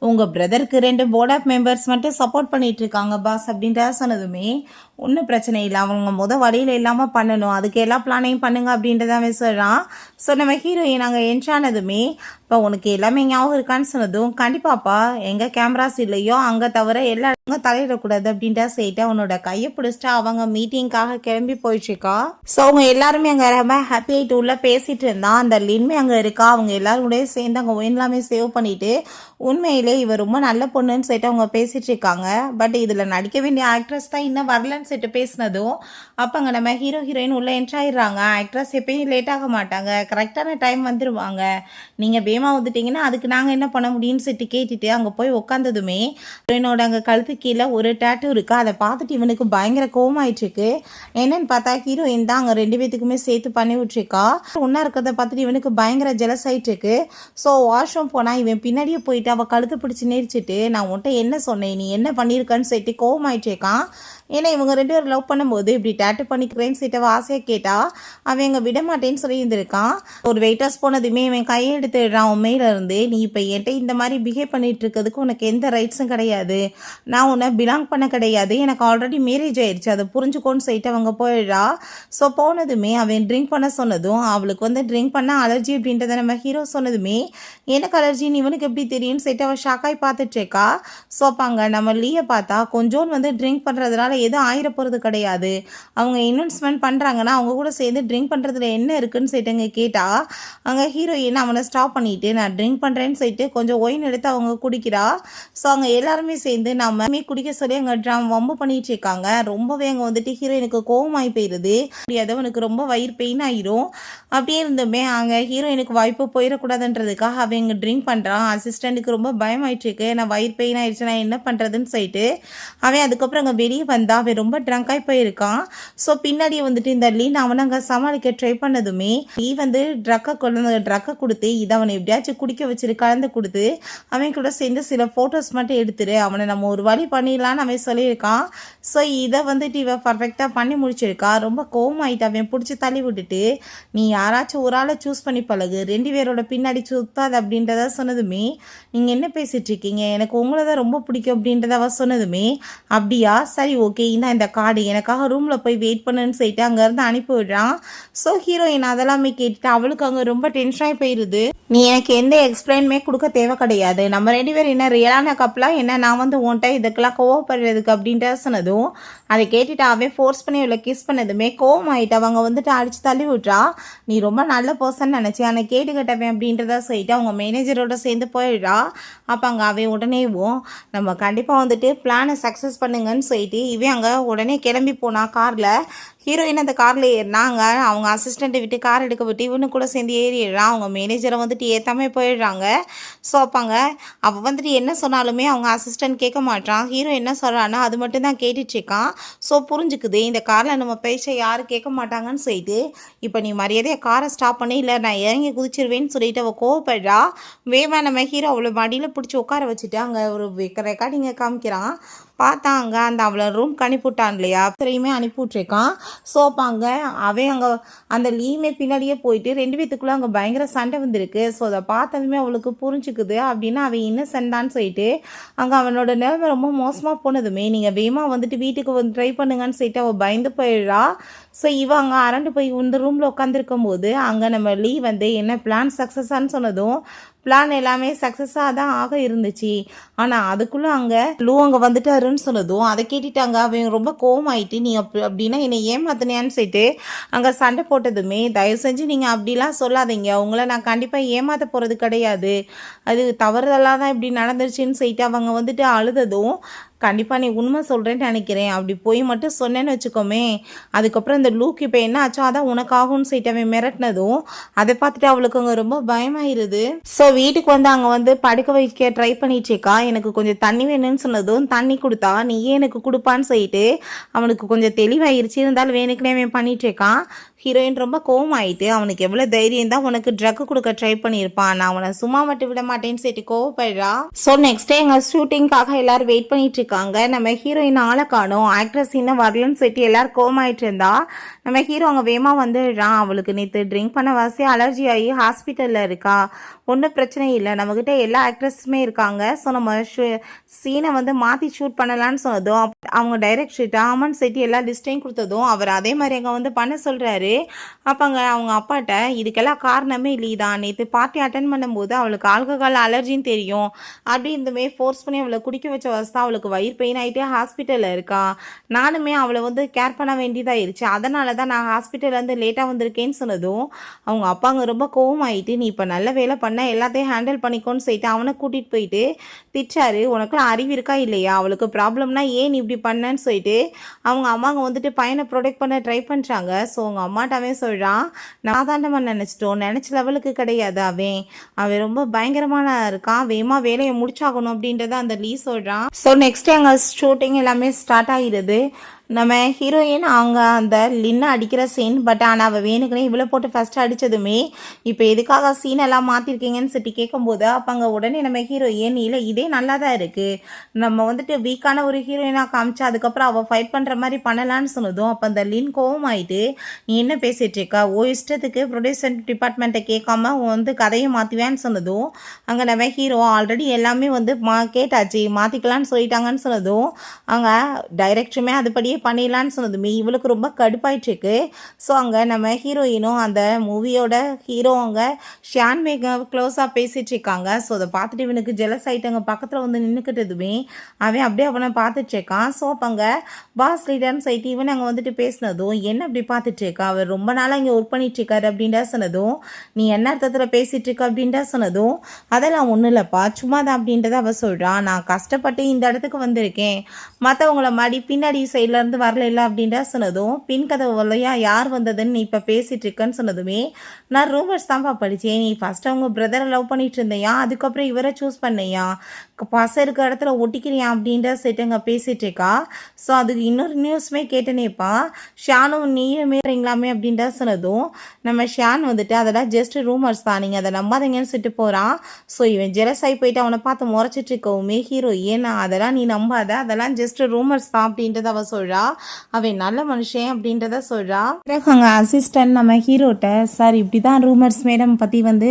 உங்கள் பிரதருக்கு 2 போர்ட் ஆஃப் மெம்பர்ஸ் மட்டும் சப்போர்ட் பண்ணிட்டு இருக்காங்க பாஸ் அப்படின்ற சொன்னதுமே, ஒன்றும் பிரச்சனை இல்லை, அவங்க வழியில் இல்லாமல் பண்ணணும், அதுக்கு எல்லா பிளானையும் பண்ணுங்க அப்படின்றத அவன் சொல்கிறான். ஸோ நம்ம ஹீரோயின் நாங்கள் என்ட்ரானதுமே, இப்போ உனக்கு எல்லாமே ஞாபகம் இருக்கான்னு சொன்னதும், கண்டிப்பாப்பா, எங்கே கேமராஸ் இல்லையோ அங்கே தவிர எல்லா இடங்க தலையிடக்கூடாது அப்படின்ட்டு சொல்லிட்டு அவனோட கையை பிடிச்சிட்டு அவங்க மீட்டிங்காக கிளம்பி போயிட்டுருக்கா. ஸோ அவங்க எல்லாருமே அங்கே ரொம்ப ஹாப்பி ஆகிட்டு உள்ளே பேசிகிட்டு இருந்தான். அந்த லின்மே அங்கே இருக்கா. அவங்க எல்லாரும் கூட சேர்ந்து அங்கே எல்லாமே சேவ் பண்ணிவிட்டு, உண்மையிலே இவர் ரொம்ப நல்ல பொண்ணுன்னு சொல்லிட்டு அவங்க பேசிகிட்டு இருக்காங்க. பட் இதில் நடிக்க வேண்டிய ஆக்ட்ரஸ் தான் இன்னும் வரலன்னு சொல்லிட்டு பேசினதும் அப்போ அங்கே நம்ம ஹீரோ ஹீரோயின் உள்ளே என்ட்ராயிடுறாங்க. ஆக்ட்ரஸ் எப்பயும் லேட் ஆக மாட்டாங்க, கரெக்டான டைம் வந்துடுவாங்க, நீங்கள் பேமா வந்துட்டிங்கன்னா அதுக்கு நாங்கள் என்ன பண்ண முடியும்னு சொல்லிட்டு கேட்டுட்டு அங்கே போய் உட்காந்ததுமே ஹீரோயினோட அங்கே கழுத்து கீழே ஒரு டேட்டூ இருக்குது. அதை பார்த்துட்டு இவனுக்கு பயங்கர கோவமாயிட்டுருக்கு. என்னன்னு பார்த்தா ஹீரோயின் தான் அங்கே 2 பேத்துக்குமே சேர்த்து பண்ணி விட்டுருக்கா. ஒன்றா இருக்கிறத பார்த்துட்டு இவனுக்கு பயங்கர ஜெலஸ் ஆகிட்டு இருக்கு. ஸோ வாஷ்ரூம் போனால் இவன் பின்னாடியே போயிட்டு போயிட்டு அவள் கழுத்தை பிடிச்சி நெரிச்சிட்டு நான் உன்ட்ட என்ன சொன்னேன், நீ என்ன பண்ணியிருக்கன்னு சொல்லிட்டு கோவமாயிட்டேக்கான். ஏன்னா இவங்க 2 பேரும் லவ் பண்ணும்போது இப்படி டேட்டு பண்ணிக்கிறேன்னு சொல்லிட்டு ஆசையாக கேட்டா அவன் எங்கள் விட மாட்டேன்னு சொல்லி இருந்திருக்கான். ஒரு வெயிட்டர்ஸ் போனதுமே இவன் கையை எடுத்துடுறான் உண்மையில இருந்து. நீ இப்போ என்கிட்ட இந்த மாதிரி பிஹேவ் பண்ணிட்டு இருக்கிறதுக்கு உனக்கு எந்த ரைட்ஸும் கிடையாது, நான் உன்னை பிலாங் பண்ண கிடையாது, எனக்கு ஆல்ரெடி மேரேஜ் ஆயிடுச்சு, அதை புரிஞ்சுக்கோன்னு சொல்லிட்டு அவங்க போயிடுறா. ஸோ போனதுமே அவன் ட்ரிங்க் பண்ண சொன்னதும் அவளுக்கு வந்து ட்ரிங்க் பண்ண அலர்ஜி அப்படின்றத நம்ம ஹீரோ சொன்னதுமே எனக்கு அலர்ஜின்னு இவனுக்கு எப்படி தெரியும்னு சொல்லிட்டு அவள் ஷாக்காய் பார்த்துட்டு இருக்கா. ஸோ அப்போ அங்கே நம்ம லீயை பார்த்தா கொஞ்சோன்னு வந்து ட்ரிங்க் பண்ணுறதுனால எதுவும் ஆயிர போகிறது கிடையாது, அவங்க இன்வெஸ்ட்மெண்ட் பண்ணுறாங்கன்னா அவங்க கூட சேர்ந்து ட்ரிங்க் பண்ணுறதுல என்ன இருக்குன்னு சொல்லிட்டு கேட்டால் அங்கே ஹீரோயின் அவனை ஸ்டாப் பண்ணிவிட்டு நான் ட்ரிங்க் பண்ணுறேன்னு சொல்லிட்டு கொஞ்சம் ஒயின் எடுத்து அவங்க குடிக்கிறா. ஸோ அவங்க எல்லாருமே சேர்ந்து நம்ம குடிக்க சொல்லி அங்கே வம்பு பண்ணிட்டு இருக்காங்க. ரொம்பவே அங்கே வந்துட்டு ஹீரோயினுக்கு கோவமாகி போயிடுது. அவனுக்கு ரொம்ப வயிறு பெயின் ஆயிரும். அப்படியே இருந்துமே அங்கே ஹீரோயினுக்கு வாய்ப்பு போயிடக்கூடாதுன்றதுக்காக அவன் இங்கே ட்ரிங்க் பண்ணுறான். அசிஸ்டண்ட்டுக்கு ரொம்ப பயமாயிட்டு இருக்கு, நான் வயிறு பெயின் ஆயிடுச்சு, நான் என்ன பண்ணுறதுன்னு சொல்லிட்டு அவன் அதுக்கப்புறம் அங்கே வெளியே வந்தா அவன் ரொம்ப ட்ரங்காகி போயிருக்கான். ஸோ பின்னாடியே வந்துட்டு இந்த லீன் அவனை அங்கே சமாளிக்க ட்ரை பண்ணதுமே லீ வந்து ட்ரக்கை கொடுத்து இதை அவனை எப்படியாச்சும் குடிக்க வச்சுட்டு கலந்து கொடுத்து அவன் கூட சேர்ந்து சில ஃபோட்டோஸ் மட்டும் எடுத்துரு, அவனை நம்ம ஒரு வழி பண்ணிடலான்னு அவன் சொல்லியிருக்கான். ஸோ இதை வந்துட்டு இவன் பர்ஃபெக்டாக பண்ணி முடிச்சிருக்கா. ரொம்ப கோவமாயிட்டு அவன் பிடிச்சி தள்ளி விட்டுட்டு நீ யாராச்சும் ஒரு ஆளை சூஸ் பண்ணி பழகு, 2 பேரோட பின்னாடி சுத்தாது அப்படின்றத சொன்னதுமே நீங்கள் என்ன பேசிகிட்டு இருக்கீங்க, எனக்கு உங்களை தான் ரொம்ப பிடிக்கும் அப்படின்றத அவ சொன்னதுமே அப்படியா சரி ஓகே இந்த கார்டு எனக்காக ரூமில் போய் வெயிட் பண்ணுன்னு சொல்லிட்டு அங்கேருந்து அனுப்பி விடுறான். ஸோ ஹீரோயின் அதெல்லாமே கேட்டுட்டு அவளுக்கு அங்கே ரொம்ப டென்ஷனாகி போயிடுது. நீ எனக்கு எந்த எக்ஸ்பிளைனுமே கொடுக்க தேவை கிடையாது, நம்ம 2 பேரும் என்ன ரியலான கப்பலாக என்ன, நான் வந்து உன்ட்ட இதுக்கெல்லாம் கோவப்படுறதுக்கு அப்படின்ற சொன்னதும் அதை கேட்டுட்டு அவன் ஃபோர்ஸ் பண்ணி இவளை கிஸ் பண்ணதுமே கோவம் ஆகிட்டு அவங்க வந்துட்டு அடித்து தள்ளி விட்றா. நீ ரொம்ப நல்ல பர்சன் நினச்சி ஆனால் கேட்டுக்கிட்டவன் அப்படின்றத சொல்லிட்டு அவங்க மேனேஜரோட சேர்ந்து போயிடுறா. அப்போ அங்கே அவன் உடனேவும் நம்ம கண்டிப்பாக வந்துட்டு பிளானை சக்ஸஸ் பண்ணுங்கன்னு சொல்லிட்டு இவன் அங்கே உடனே கிளம்பி போனான் காரில். ஹீரோயின் அந்த காரில் ஏறினாங்க. அவங்க அசிஸ்டண்ட்டை விட்டு கார் எடுக்க விட்டு இவனு கூட சேர்ந்து ஏறிடுறான். அவங்க மேனேஜரை வந்துட்டு ஏற்றாமே போயிடுறாங்க. ஸோ அப்பாங்க அவள் வந்துட்டு என்ன சொன்னாலுமே அவங்க அசிஸ்டன்ட் கேட்க மாட்டான். ஹீரோ என்ன சொல்கிறான்னா அது மட்டும் தான் கேட்டுட்ருக்கான். ஸோ புரிஞ்சுக்குது இந்த காரில் நம்ம பேச்சை யாரும் கேட்க மாட்டாங்கன்னு சொல்லிட்டு இப்போ நீ மரியாதையை காரை ஸ்டாப் பண்ணி இல்லை நான் இறங்கி குதிச்சிருவேன்னு சொல்லிட்டு அவள் கோவப்படுறா. வேமா நம்ம ஹீரோ அவளை மடியில் பிடிச்சி உட்கார வச்சுட்டு அங்கே ஒரு ரெக்கார்டிங்கை காமிக்கிறான். பார்த்தாங்க அந்த அவளை ரூம்க்கு அனுப்பிவிட்டான் இல்லையா, அத்தனையுமே அனுப்பிவிட்ருக்கான். ஸோ அப்போ அங்கே அவன் அங்கே அந்த லீமே பின்னாடியே போயிட்டு 2 பேத்துக்குள்ளே அங்கே பயங்கர சண்டை வந்திருக்கு. ஸோ அதை பார்த்ததுமே அவளுக்கு புரிஞ்சுக்குது அப்படின்னா அவன் இன்னசென்ட்டான்னு சொல்லிட்டு அங்கே அவனோட நிலைமை ரொம்ப மோசமாக போனதுமே நீங்கள் வேகமாக வந்துட்டு வீட்டுக்கு வந்து ட்ரை பண்ணுங்கன்னு சொல்லிட்டு அவள் பயந்து போயிடுறா. ஸோ இவன் அங்கே அரண்டு போய் இந்த ரூமில் உட்காந்துருக்கும் போது அங்கே நம்ம லீ வந்து என்ன பிளான் சக்ஸஸான்னு சொன்னதும் பிளான் எல்லாமே சக்ஸஸாக தான் ஆக இருந்துச்சு. ஆனால் அதுக்குள்ளே அங்கே லூ அங்கே வந்துட்டாருன்னு சொன்னதும் அதை கேட்டுட்டாங்க அவன் ரொம்ப கோவமாயிட்டு நீ அப்படின்னா என்னை ஏமாத்தினியான்னு சொல்லிட்டு அங்கே சண்டை போட்டதுமே தயவு செஞ்சு நீங்கள் அப்படிலாம் சொல்லாதீங்க, உங்களை நான் கண்டிப்பாக ஏமாற்ற போகிறது கிடையாது, அது தவறுதலாக தான் இப்படி நடந்துருச்சுன்னு சொல்லிட்டு அவங்க வந்துட்டு அழுததும் கண்டிப்பாக நீ உண்மை சொல்கிறேன்னு நினைக்கிறேன், அப்படி போய் மட்டும் சொன்னேன்னு வச்சுக்கோமே அதுக்கப்புறம் இந்த லூக் இப்போ என்ன ஆச்சோ அதான் உனக்காகும்னு சொல்லிட்டு அவன் மிரட்டினதும் அதை பார்த்துட்டு அவளுக்கு அங்கே ரொம்ப பயமாயிருது. ஸோ வீட்டுக்கு வந்து அங்கே வந்து படுக்க வைக்க ட்ரை பண்ணிட்டு இருக்கா. எனக்கு கொஞ்சம் தண்ணி வேணும்னு சொன்னதும் தண்ணி கொடுத்தா நீ ஏன் எனக்கு கொடுப்பான்னு சொல்லிட்டு அவனுக்கு கொஞ்சம் தெளிவாயிருச்சு. இருந்தாலும் வேணுக்குனே அவன் பண்ணிட்டு இருக்கான். ஹீரோயின் ரொம்ப கோவமாயிட்டு அவனுக்கு எவ்வளோ தைரியம் தான் உனக்கு ட்ரக் கொடுக்க ட்ரை பண்ணியிருப்பான், நான் அவனை சும்மா மட்டும் விட மாட்டேன்னு சொல்லிட்டு கோவப்படுறா. ஸோ நெக்ஸ்ட் டே எங்கள் ஷூட்டிங்காக எல்லாரும் வெயிட் பண்ணிட்டு இருக்காங்க. நம்ம ஹீரோயின் ஆளை காணும், ஆக்ட்ரஸ் இன்னும் வரலன்னு சொல்லிட்டு எல்லாரும் கோவமாயிட்டு இருந்தா நம்ம ஹீரோ அங்கே வேகமாக வந்துடுறான். அவளுக்கு நேற்று ட்ரிங்க் பண்ண வாசி அலர்ஜி ஆகி ஹாஸ்பிட்டலில் இருக்கா, ஒன்றும் பிரச்சனை இல்லை, நம்மக்கிட்ட எல்லா ஆக்ட்ரஸுமே இருக்காங்க, ஸோ நம்ம சீனை வந்து மாற்றி ஷூட் பண்ணலான்னு சொன்னதும் அவங்க டைரக்ட் ஷீட் ஆமான்னு சொல்லிட்டு எல்லா லிஸ்ட்டையும் கொடுத்ததும் அவர் அதே மாதிரி அங்கே வந்து பண்ண சொல்கிறாரு. அப்போங்க அவங்க அப்பாட்ட இதுக்கெல்லாம் காரணமே இல்லைதான், நேற்று பார்ட்டி அட்டன் பண்ணும்போது அவளுக்கு ஆல்கஹால் அலர்ஜின்னு தெரியும், அப்படி இருந்துமே ஃபோர்ஸ் பண்ணி அவளை குடிக்க வச்ச வசதி அவளுக்கு வயிறு பெயின் ஆகிட்டே ஹாஸ்பிட்டலில் இருக்கா, நானுமே அவளை வந்து கேர் பண்ண வேண்டியதாகிருச்சு, அதனால தான் நான் ஹாஸ்பிட்டல்லேருந்து லேட்டாக வந்திருக்கேன்னு சொன்னதும் அவங்க அப்பாங்க ரொம்ப கோவமாயிட்டு நீ இப்போ நல்ல வேலை பண்ண எல்லாத்தையும் ஹேண்டில் பண்ணிக்கோன்னு சொல்லிட்டு அவனை கூட்டிகிட்டு போயிட்டு திட்டாரு. உனக்குலாம் அறிவு இருக்கா இல்லையா, அவளுக்கு ப்ராப்ளம்னா ஏன் நீ இப்படி பண்ணன்னு சொல்லிட்டு அவங்க அம்மாங்க வந்துட்டு பையனை ப்ரொடெக்ட் பண்ண ட்ரை பண்ணுறாங்க. ஸோ அவங்க அம்மாட்டாவே சொல்கிறான் நான் தாண்டமா நினச்சிட்டோம், நினச்ச லெவலுக்கு கிடையாது, அவன் ரொம்ப பயங்கரமான இருக்கான், வேகமாக வேலையை முடிச்சாகணும் அப்படின்றத அந்த லீ சொல்கிறான். ஸோ நெக்ஸ்ட் அங்கே ஷூட்டிங் எல்லாமே ஸ்டார்ட் ஆகிடுது. நம்ம ஹீரோயின் அவங்க அந்த லின்னை அடிக்கிற சீன். பட் ஆனால் அவள் வேணுக்குனே இவ்வளோ போட்டு ஃபஸ்ட்டு அடித்ததுமே இப்போ எதுக்காக சீன் எல்லாம் மாற்றிருக்கீங்கன்னு சொல்லி கேட்கும்போது அப்போ அங்கே உடனே நம்ம ஹீரோயின் இல்லை இதே நல்லா தான் இருக்குது, நம்ம வந்துட்டு வீக்கான ஒரு ஹீரோயினாக காமிச்சு அதுக்கப்புறம் அவள் ஃபைட் பண்ணுற மாதிரி பண்ணலான்னு சொன்னதும் அப்போ அந்த லின் கோவம் ஆகிட்டு நீ என்ன பேசிகிட்டு இருக்கா, ஓ இஷ்டத்துக்கு ப்ரொடியூசர் டிபார்ட்மெண்ட்டை கேட்காம வந்து கதையை மாற்றுவேன்னு சொன்னதும் அங்கே நம்ம ஹீரோ ஆல்ரெடி எல்லாமே வந்து கேட்டாச்சு மாற்றிக்கலான்னு சொல்லிட்டாங்கன்னு சொன்னதும் அங்கே டைரக்டருமே அதுபடியே பண்ணிடலான்னு சொன்னதுமே இவளுக்கு ரொம்ப கடுப்பாயிட்டுருக்கு. ஸோ அங்கே நம்ம ஹீரோயினும் அந்த மூவியோட ஹீரோ அங்கே ஷியான் மேக க்ளோஸாக பேசிகிட்டு இருக்காங்க. ஸோ அதை பார்த்துட்டு இவனுக்கு ஜெலஸ் ஆகிட்டு அங்கே பக்கத்தில் வந்து நின்றுக்கிட்டதுமே அவன் அப்படியே அவனை பார்த்துட்ருக்கான். ஸோ அப்போ அங்கே பாஸ் லீடர்னு சொல்லிட்டு இவன் அங்கே வந்துட்டு பேசினதும் என்ன அப்படி பார்த்துட்ருக்கா, அவர் ரொம்ப நாளாக இங்கே ஒர்க் பண்ணிட்டுருக்காரு அப்படின்டா சொன்னதும் நீ என்ன அர்த்தத்தில் பேசிகிட்டு இருக்க அப்படின்டா சொன்னதும் அதெல்லாம் ஒன்றும் இல்லைப்பா சும்மா தான் அப்படின்றத அவள் சொல்கிறான். நான் கஷ்டப்பட்டு இந்த இடத்துக்கு வந்திருக்கேன், மற்றவங்கள மாடி பின்னாடி சைடில் இருந்து வரல அப்படின்டா சொன்னதும் பின் கதவு வழியா யார் வந்ததுன்னு நீ இப்போ பேசிகிட்டு இருக்கன்னு சொன்னதுமே நான் ரூமர்ஸ் தான்ப்பா படித்தேன், நீ ஃபஸ்ட்டு அவங்க பிரதரை லவ் பண்ணிட்டு இருந்தையா அதுக்கப்புறம் இவரை சூஸ் பண்ணையா, பசை இருக்கிற இடத்துல ஒட்டிக்கிறியா அப்படின்ற செட்டுங்க பேசிகிட்டு இருக்கா. ஸோ அதுக்கு இன்னொரு நியூஸுமே கேட்டனேப்பா ஷியானும் நீயுமே வரீங்களாமே அப்படின்டா சொன்னதும் நம்ம ஷியான் வந்துட்டு அதெல்லாம் ஜஸ்ட் ரூமர்ஸ் தான், நீங்கள் அதை நம்பாதீங்கன்னு சொல்லிட்டு போகிறான். ஸோ இவன் ஜெலஸ் ஆகி போயிட்டு அவனை பார்த்து முறைச்சிட்டு இருக்கவுமே ஹீரோ ஏன்னா அதெல்லாம் நீ நம்பாத, அதெல்லாம் ஜஸ்ட் ரூமர்ஸ் தான் அப்படின்றத அவள் சொல்கிறா. அவன் நல்ல மனுஷன் அப்படின்றத சொல்கிறா. பிறகு அங்கே அசிஸ்டன்ட் நம்ம ஹீரோட்ட சார் இப்படி தான் ரூமர்ஸ் மேடம் பற்றி வந்து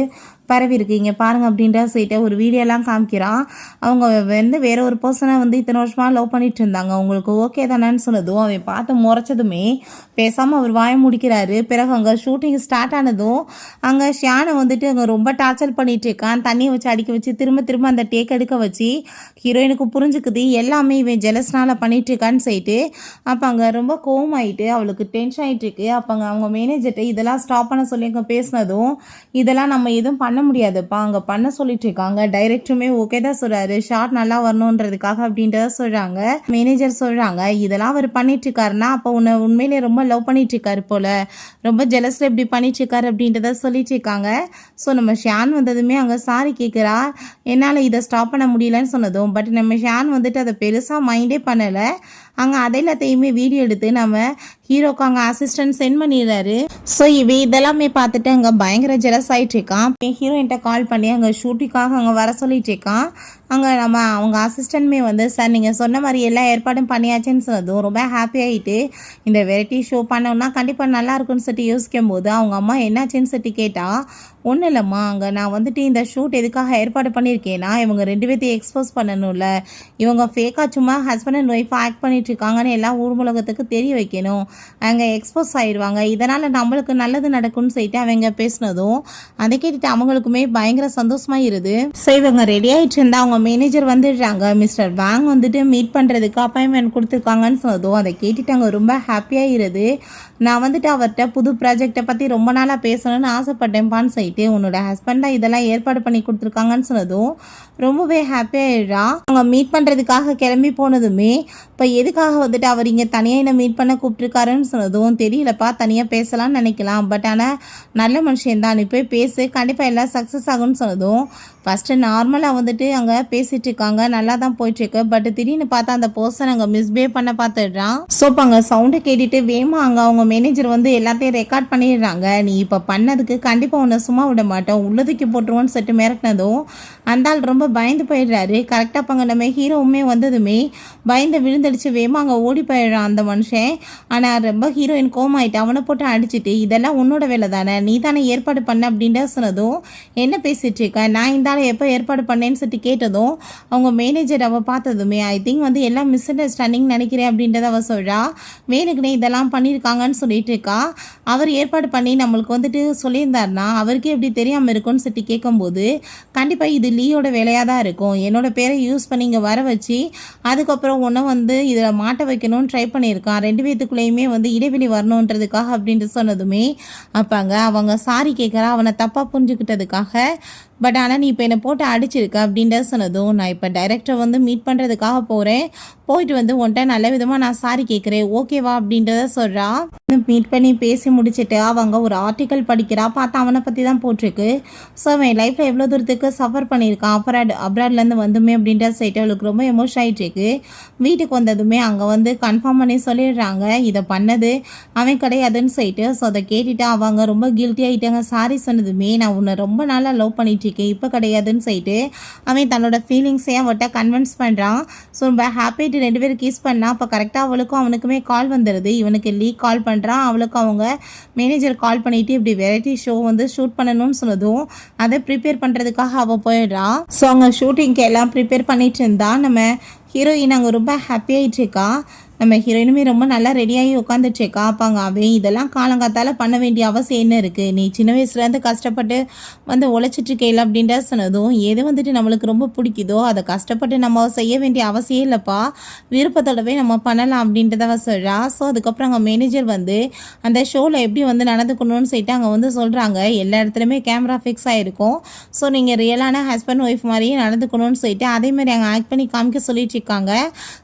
பரவி இருக்கீங்க பாருங்கள் அப்படின்ற சொல்லிட்டு ஒரு வீடியோலாம் காமிக்கிறான். அவங்க வந்து வேற ஒரு பர்சனை வந்து இத்தனை வருஷமாக லவ் பண்ணிட்டு இருந்தாங்க, உங்களுக்கு ஓகே தானேன்னு சொன்னதும் அவன் பார்த்து முறைச்சதுமே பேசாமல் அவர் வாய முடிக்கிறாரு. பிறகு அங்கே ஷூட்டிங் ஸ்டார்ட் ஆனதும் அங்கே ஷியானை வந்துட்டு அங்கே ரொம்ப டார்ச்சர் பண்ணிட்டு இருக்கான், தண்ணியை வச்சு அடிக்க வச்சு திரும்ப திரும்ப அந்த டேக் எடுக்க வச்சு ஹீரோயினுக்கு புரிஞ்சுக்குது எல்லாமே இவன் ஜெலஸ்னால் பண்ணிட்டு இருக்கான்னு சொல்லிட்டு அப்போ அங்கே ரொம்ப கோவமாயிட்டு அவளுக்கு டென்ஷன் ஆகிட்டு இருக்கு. அப்போ அங்கே அவங்க மேனேஜர்கிட்ட இதெல்லாம் ஸ்டாப் பண்ண சொல்லி அங்கே பேசினதும் இதெல்லாம் நம்ம எதுவும் பண்ண முடியாதுப்பா அங்கே பண்ண சொல்லிட்டு இருக்காங்க, டைரக்டருமே ஓகே தான் சொல்கிறாரு ஷார்ட் நல்லா வரணுன்றதுக்காக அப்படின்றத சொல்கிறாங்க. மேனேஜர் சொல்கிறாங்க இதெல்லாம் அவர் பண்ணிட்டு இருக்காருன்னா அப்போ உண்மையிலே ரொம்ப லவ் பண்ணிட்டு இருக்காரு போல, ரொம்ப ஜெலஸில் இப்படி பண்ணிட்டு இருக்காரு அப்படின்றத சொல்லிட்டு இருக்காங்க. ஸோ நம்ம ஷியான் வந்ததுமே அங்கே சாரி கேட்குறா என்னால் இதை ஸ்டாப் பண்ண முடியலன்னு சொன்னதும் பட் நம்ம ஷியான் வந்துட்டு அதை பெருசாக மைண்டே பண்ணலை. அங்கே அதை எல்லாத்தையுமே வீடியோ எடுத்து நம்ம ஹீரோக்கு அங்கே அசிஸ்டன்ட் சென்ட் பண்ணிடுறாரு. ஸோ இதெல்லாமே பார்த்துட்டு அங்கே பயங்கர ஜெலஸ் ஆகிட்டு இருக்கான். ஹீரோயின்ட்ட கால் பண்ணி அங்கே ஷூட்டிங்காக அங்கே வர சொல்லிட்டு இருக்கான். அங்கே நம்ம அவங்க அசிஸ்டன்ட்மே வந்து சார் நீங்கள் சொன்ன மாதிரி எல்லா ஏற்பாடும் பண்ணியாச்சுன்னு சொன்னதும் ரொம்ப ஹாப்பி ஆகிட்டு இந்த வெரைட்டி ஷோ பண்ணோம்னா கண்டிப்பாக நல்லா இருக்குன்னு சொல்லிட்டு யோசிக்கும் போது அவங்க அம்மா என்னாச்சுன்னு சொல்லிட்டு கேட்டால் ஒன்றும் இல்லைம்மா அங்கே நான் வந்துட்டு இந்த ஷூட் எதுக்காக ஏற்பாடு பண்ணியிருக்கேன்னா இவங்க 2 பேர்த்தையும் எக்ஸ்போஸ் பண்ணணும்ல, இவங்க ஃபேக்காக சும்மா ஹஸ்பண்ட் அண்ட் ஒய்ஃப் ஆக்ட் பண்ணிட்டு இருக்காங்கன்னு எல்லாம் ஊர் உலகத்துக்கு தெரிய வைக்கணும், அங்கே எக்ஸ்போஸ் ஆயிடுவாங்க, இதனால் நம்மளுக்கு நல்லது நடக்கும்னு சொல்லிட்டு அவங்க பேசினதும் அதை கேட்டுட்டு அவங்களுக்குமே பயங்கர சந்தோஷமாக இருது. ஸோ இவங்க ரெடி ஆகிட்டு இருந்தால் அவங்க மேனேஜர் வந்துடுறாங்க, மிஸ்டர் வாங் வந்துட்டு மீட் பண்ணுறதுக்கு அப்பாயின்மெண்ட் கொடுத்துருக்காங்கன்னு சொன்னதும் அதை கேட்டுட்டு அங்கே ரொம்ப ஹாப்பியாக இருது. நான் வந்துட்டு அவர்கிட்ட புது ப்ராஜெக்டை பற்றி ரொம்ப நாளாக பேசணும்னு ஆசைப்பட்டேன்ப்பான்னு சொல்லிட்டு உன்னோட ஹஸ்பண்டாக இதெல்லாம் ஏற்பாடு பண்ணி கொடுத்துருக்காங்கன்னு சொன்னதும் ரொம்பவே ஹாப்பியாகிடுறான். அவங்க மீட் பண்ணுறதுக்காக கிளம்பி போனதுமே இப்போ எதுக்காக வந்துட்டு அவர் இங்கே தனியாக என்னை மீட் பண்ண கூப்பிட்டுருக்காருன்னு சொன்னதும் தெரியலப்பா தனியாக பேசலாம்னு நினைக்கலாம், பட் ஆனால் நல்ல மனுஷன்தான் நீ போய் பேசு கண்டிப்பாக எல்லாம் சக்ஸஸ் ஆகும்னு சொன்னதும் ஃபஸ்ட்டு நார்மலாக வந்துட்டு அங்கே பேசிகிட்டு இருக்காங்க, நல்லா தான் போயிட்டுருக்கு. பட் திடீர்னு பார்த்தா அந்த பர்சன் அங்கே மிஸ்பிஹேவ் பண்ண பார்த்துடுறான். ஸோ இப்போ அங்கே சவுண்டை கேட்டுட்டு வேமா அங்கே அவங்க மேனேஜர் வந்து எல்லாத்தையும் ரெக்கார்ட் பண்ணிடுறாங்க, நீ இப்போ பண்ணதுக்கு கண்டிப்பாக உன்னை சும்மா விட மாட்டோம் உள்ளதுக்கு போட்டுருவோன்னு சொல்லிட்டு மிரட்டினதும் அந்த ஆள் ரொம்ப பயந்து போயிடுறாரு. கரெக்டாக இப்போ அங்கே நம்ம ஹீரோவுமே வந்ததுமே பயந்து விழுந்தடிச்சு வேமா அங்கே ஓடி போயிடுறான் அந்த மனுஷன். ஆனால் ரொம்ப ஹீரோயின் கோமாயிட்டு அவனை போட்டு அடிச்சுட்டு இதெல்லாம் உன்னோட வேலை தானே நீ தானே ஏற்பாடு பண்ண அப்படின்ட்டு சொன்னதும் என்ன பேசிகிட்டு இருக்கேன் நான் இந்த எப்போ ஏற்பாடு பண்ணேன்னு சொல்லிட்டு கேட்டதும் அவங்க மேனேஜர் அவள் பார்த்ததுமே ஐ திங்க் வந்து எல்லாம் மிஸ் அண்டர்ஸ்டாண்டிங் நினைக்கிறேன் அப்படின்றத அவள் சொல்கிறா. வேணுக்குனே இதெல்லாம் பண்ணியிருக்காங்கன்னு சொல்லிட்டு இருக்கா. அவர் ஏற்பாடு பண்ணி நம்மளுக்கு வந்துட்டு சொல்லியிருந்தாருன்னா அவருக்கே எப்படி தெரியாமல் இருக்கும்னு சொல்லிட்டு கேட்கும்போது கண்டிப்பாக இது லீயோட வேலையாக தான் இருக்கும், என்னோட பேரை யூஸ் பண்ணி இங்கே வர வச்சு அதுக்கப்புறம் ஒன்றை வந்து இதில் மாட்ட வைக்கணும்னு ட்ரை பண்ணியிருக்கான், 2 பேத்துக்குள்ளேயுமே வந்து இடைவெளி வரணுன்றதுக்காக அப்படின்ட்டு சொன்னதுமே அப்பாங்க அவங்க சாரி கேட்குறா அவனை தப்பாக புரிஞ்சுக்கிட்டதுக்காக. பட் ஆனால் நீ இப்போ என்னை போட்டு அடிச்சிருக்க அப்படின்றத சொன்னதும், நான் இப்போ டைரக்டரை வந்து மீட் பண்ணுறதுக்காக போகிறேன், போயிட்டு வந்து உன்ட்ட நல்ல விதமாக நான் சாரி கேட்குறேன், ஓகேவா அப்படின்றத சொல்கிறா. மீட் பண்ணி பேசி முடிச்சுட்டு அவங்க ஒரு ஆர்டிக்கல் படிக்கிறா. பார்த்தா அவனை பற்றி தான் போட்டிருக்கு. ஸோ அவன் லைஃப்பில் எவ்வளோ தூரத்துக்கு சஃபர் பண்ணியிருக்கான் அப்ராட்லேருந்து வந்துமே அப்படின்ற சைட்டு அவளுக்கு ரொம்ப எமோஷன் ஆகிட்டுருக்கு. வீட்டுக்கு வந்ததுமே அங்கே வந்து கன்ஃபார்ம் பண்ணி சொல்லிடுறாங்க இதை பண்ணது அவன் கிடையாதுன்னு சொல்லிட்டு. ஸோ அதை கேட்டுட்டு அவங்க ரொம்ப கில்ட்டி ஆகிட்டாங்க. சாரி சொன்னதுமே நான் உன்னை ரொம்ப நாளாக லவ் பண்ணிகிட்ருக்கேன், இப்போ கிடையாதுன்னு சொல்லிட்டு அவன் தன்னோட ஃபீலிங்ஸையும் அவட்ட கன்வின்ஸ் பண்ணுறான். ஸோ ரொம்ப ஹாப்பி 2 பேரும் கிஸ் பண்ணா. அப்போ கரெக்டாக அவளுக்கும் அவனுக்குமே கால் வந்துடுது. இவனுக்கு லீக் கால் பண்ணுறான், அவளுக்கு அவங்க மேனேஜர் கால் பண்ணிவிட்டு இப்படி வெரைட்டி ஷோ வந்து ஷூட் பண்ணணும்னு சொன்னதும் அதை ப்ரிப்பேர் பண்ணுறதுக்காக அவள் போயிடுறா. ஸோ அவங்க ஷூட்டிங்க்கு எல்லாம் ப்ரிப்பேர் பண்ணிட்டு இருந்தா. நம்ம ஹீரோயின் அங்கே ரொம்ப ஹாப்பியாகிட்டு இருக்கா. நம்ம ஹீரோயினுமே ரொம்ப நல்லா ரெடியாகி உட்காந்துட்ருக்கா. அப்பாங்க அவன் இதெல்லாம் காலங்காத்தால் பண்ண வேண்டிய அவசியம் என்ன இருக்குது, நீ சின்ன வயசுலேருந்து கஷ்டப்பட்டு வந்து உழைச்சிட்ருக்கையில் அப்படின்ற சொன்னதும், எது வந்துட்டு நம்மளுக்கு ரொம்ப பிடிக்குதோ அதை கஷ்டப்பட்டு நம்ம செய்ய வேண்டிய அவசியம் இல்லைப்பா, விருப்பத்தோடவே நம்ம பண்ணலாம் அப்படின்றத அவ சொல்கிறா. ஸோ அதுக்கப்புறம் அங்கே மேனேஜர் வந்து அந்த ஷோவில் எப்படி வந்து நடந்துக்கணும்னு சொல்லிட்டு அங்கே வந்து சொல்கிறாங்க. எல்லா இடத்துலையுமே கேமரா ஃபிக்ஸ் ஆகிருக்கும். ஸோ நீங்கள் ரியலான ஹஸ்பண்ட் ஒய்ஃப் மாதிரியே நடந்துக்கணும்னு சொல்லிட்டு அதேமாதிரி அங்கே ஆக்ட் பண்ணி காமிக்க சொல்லிட்டு இருக்காங்க.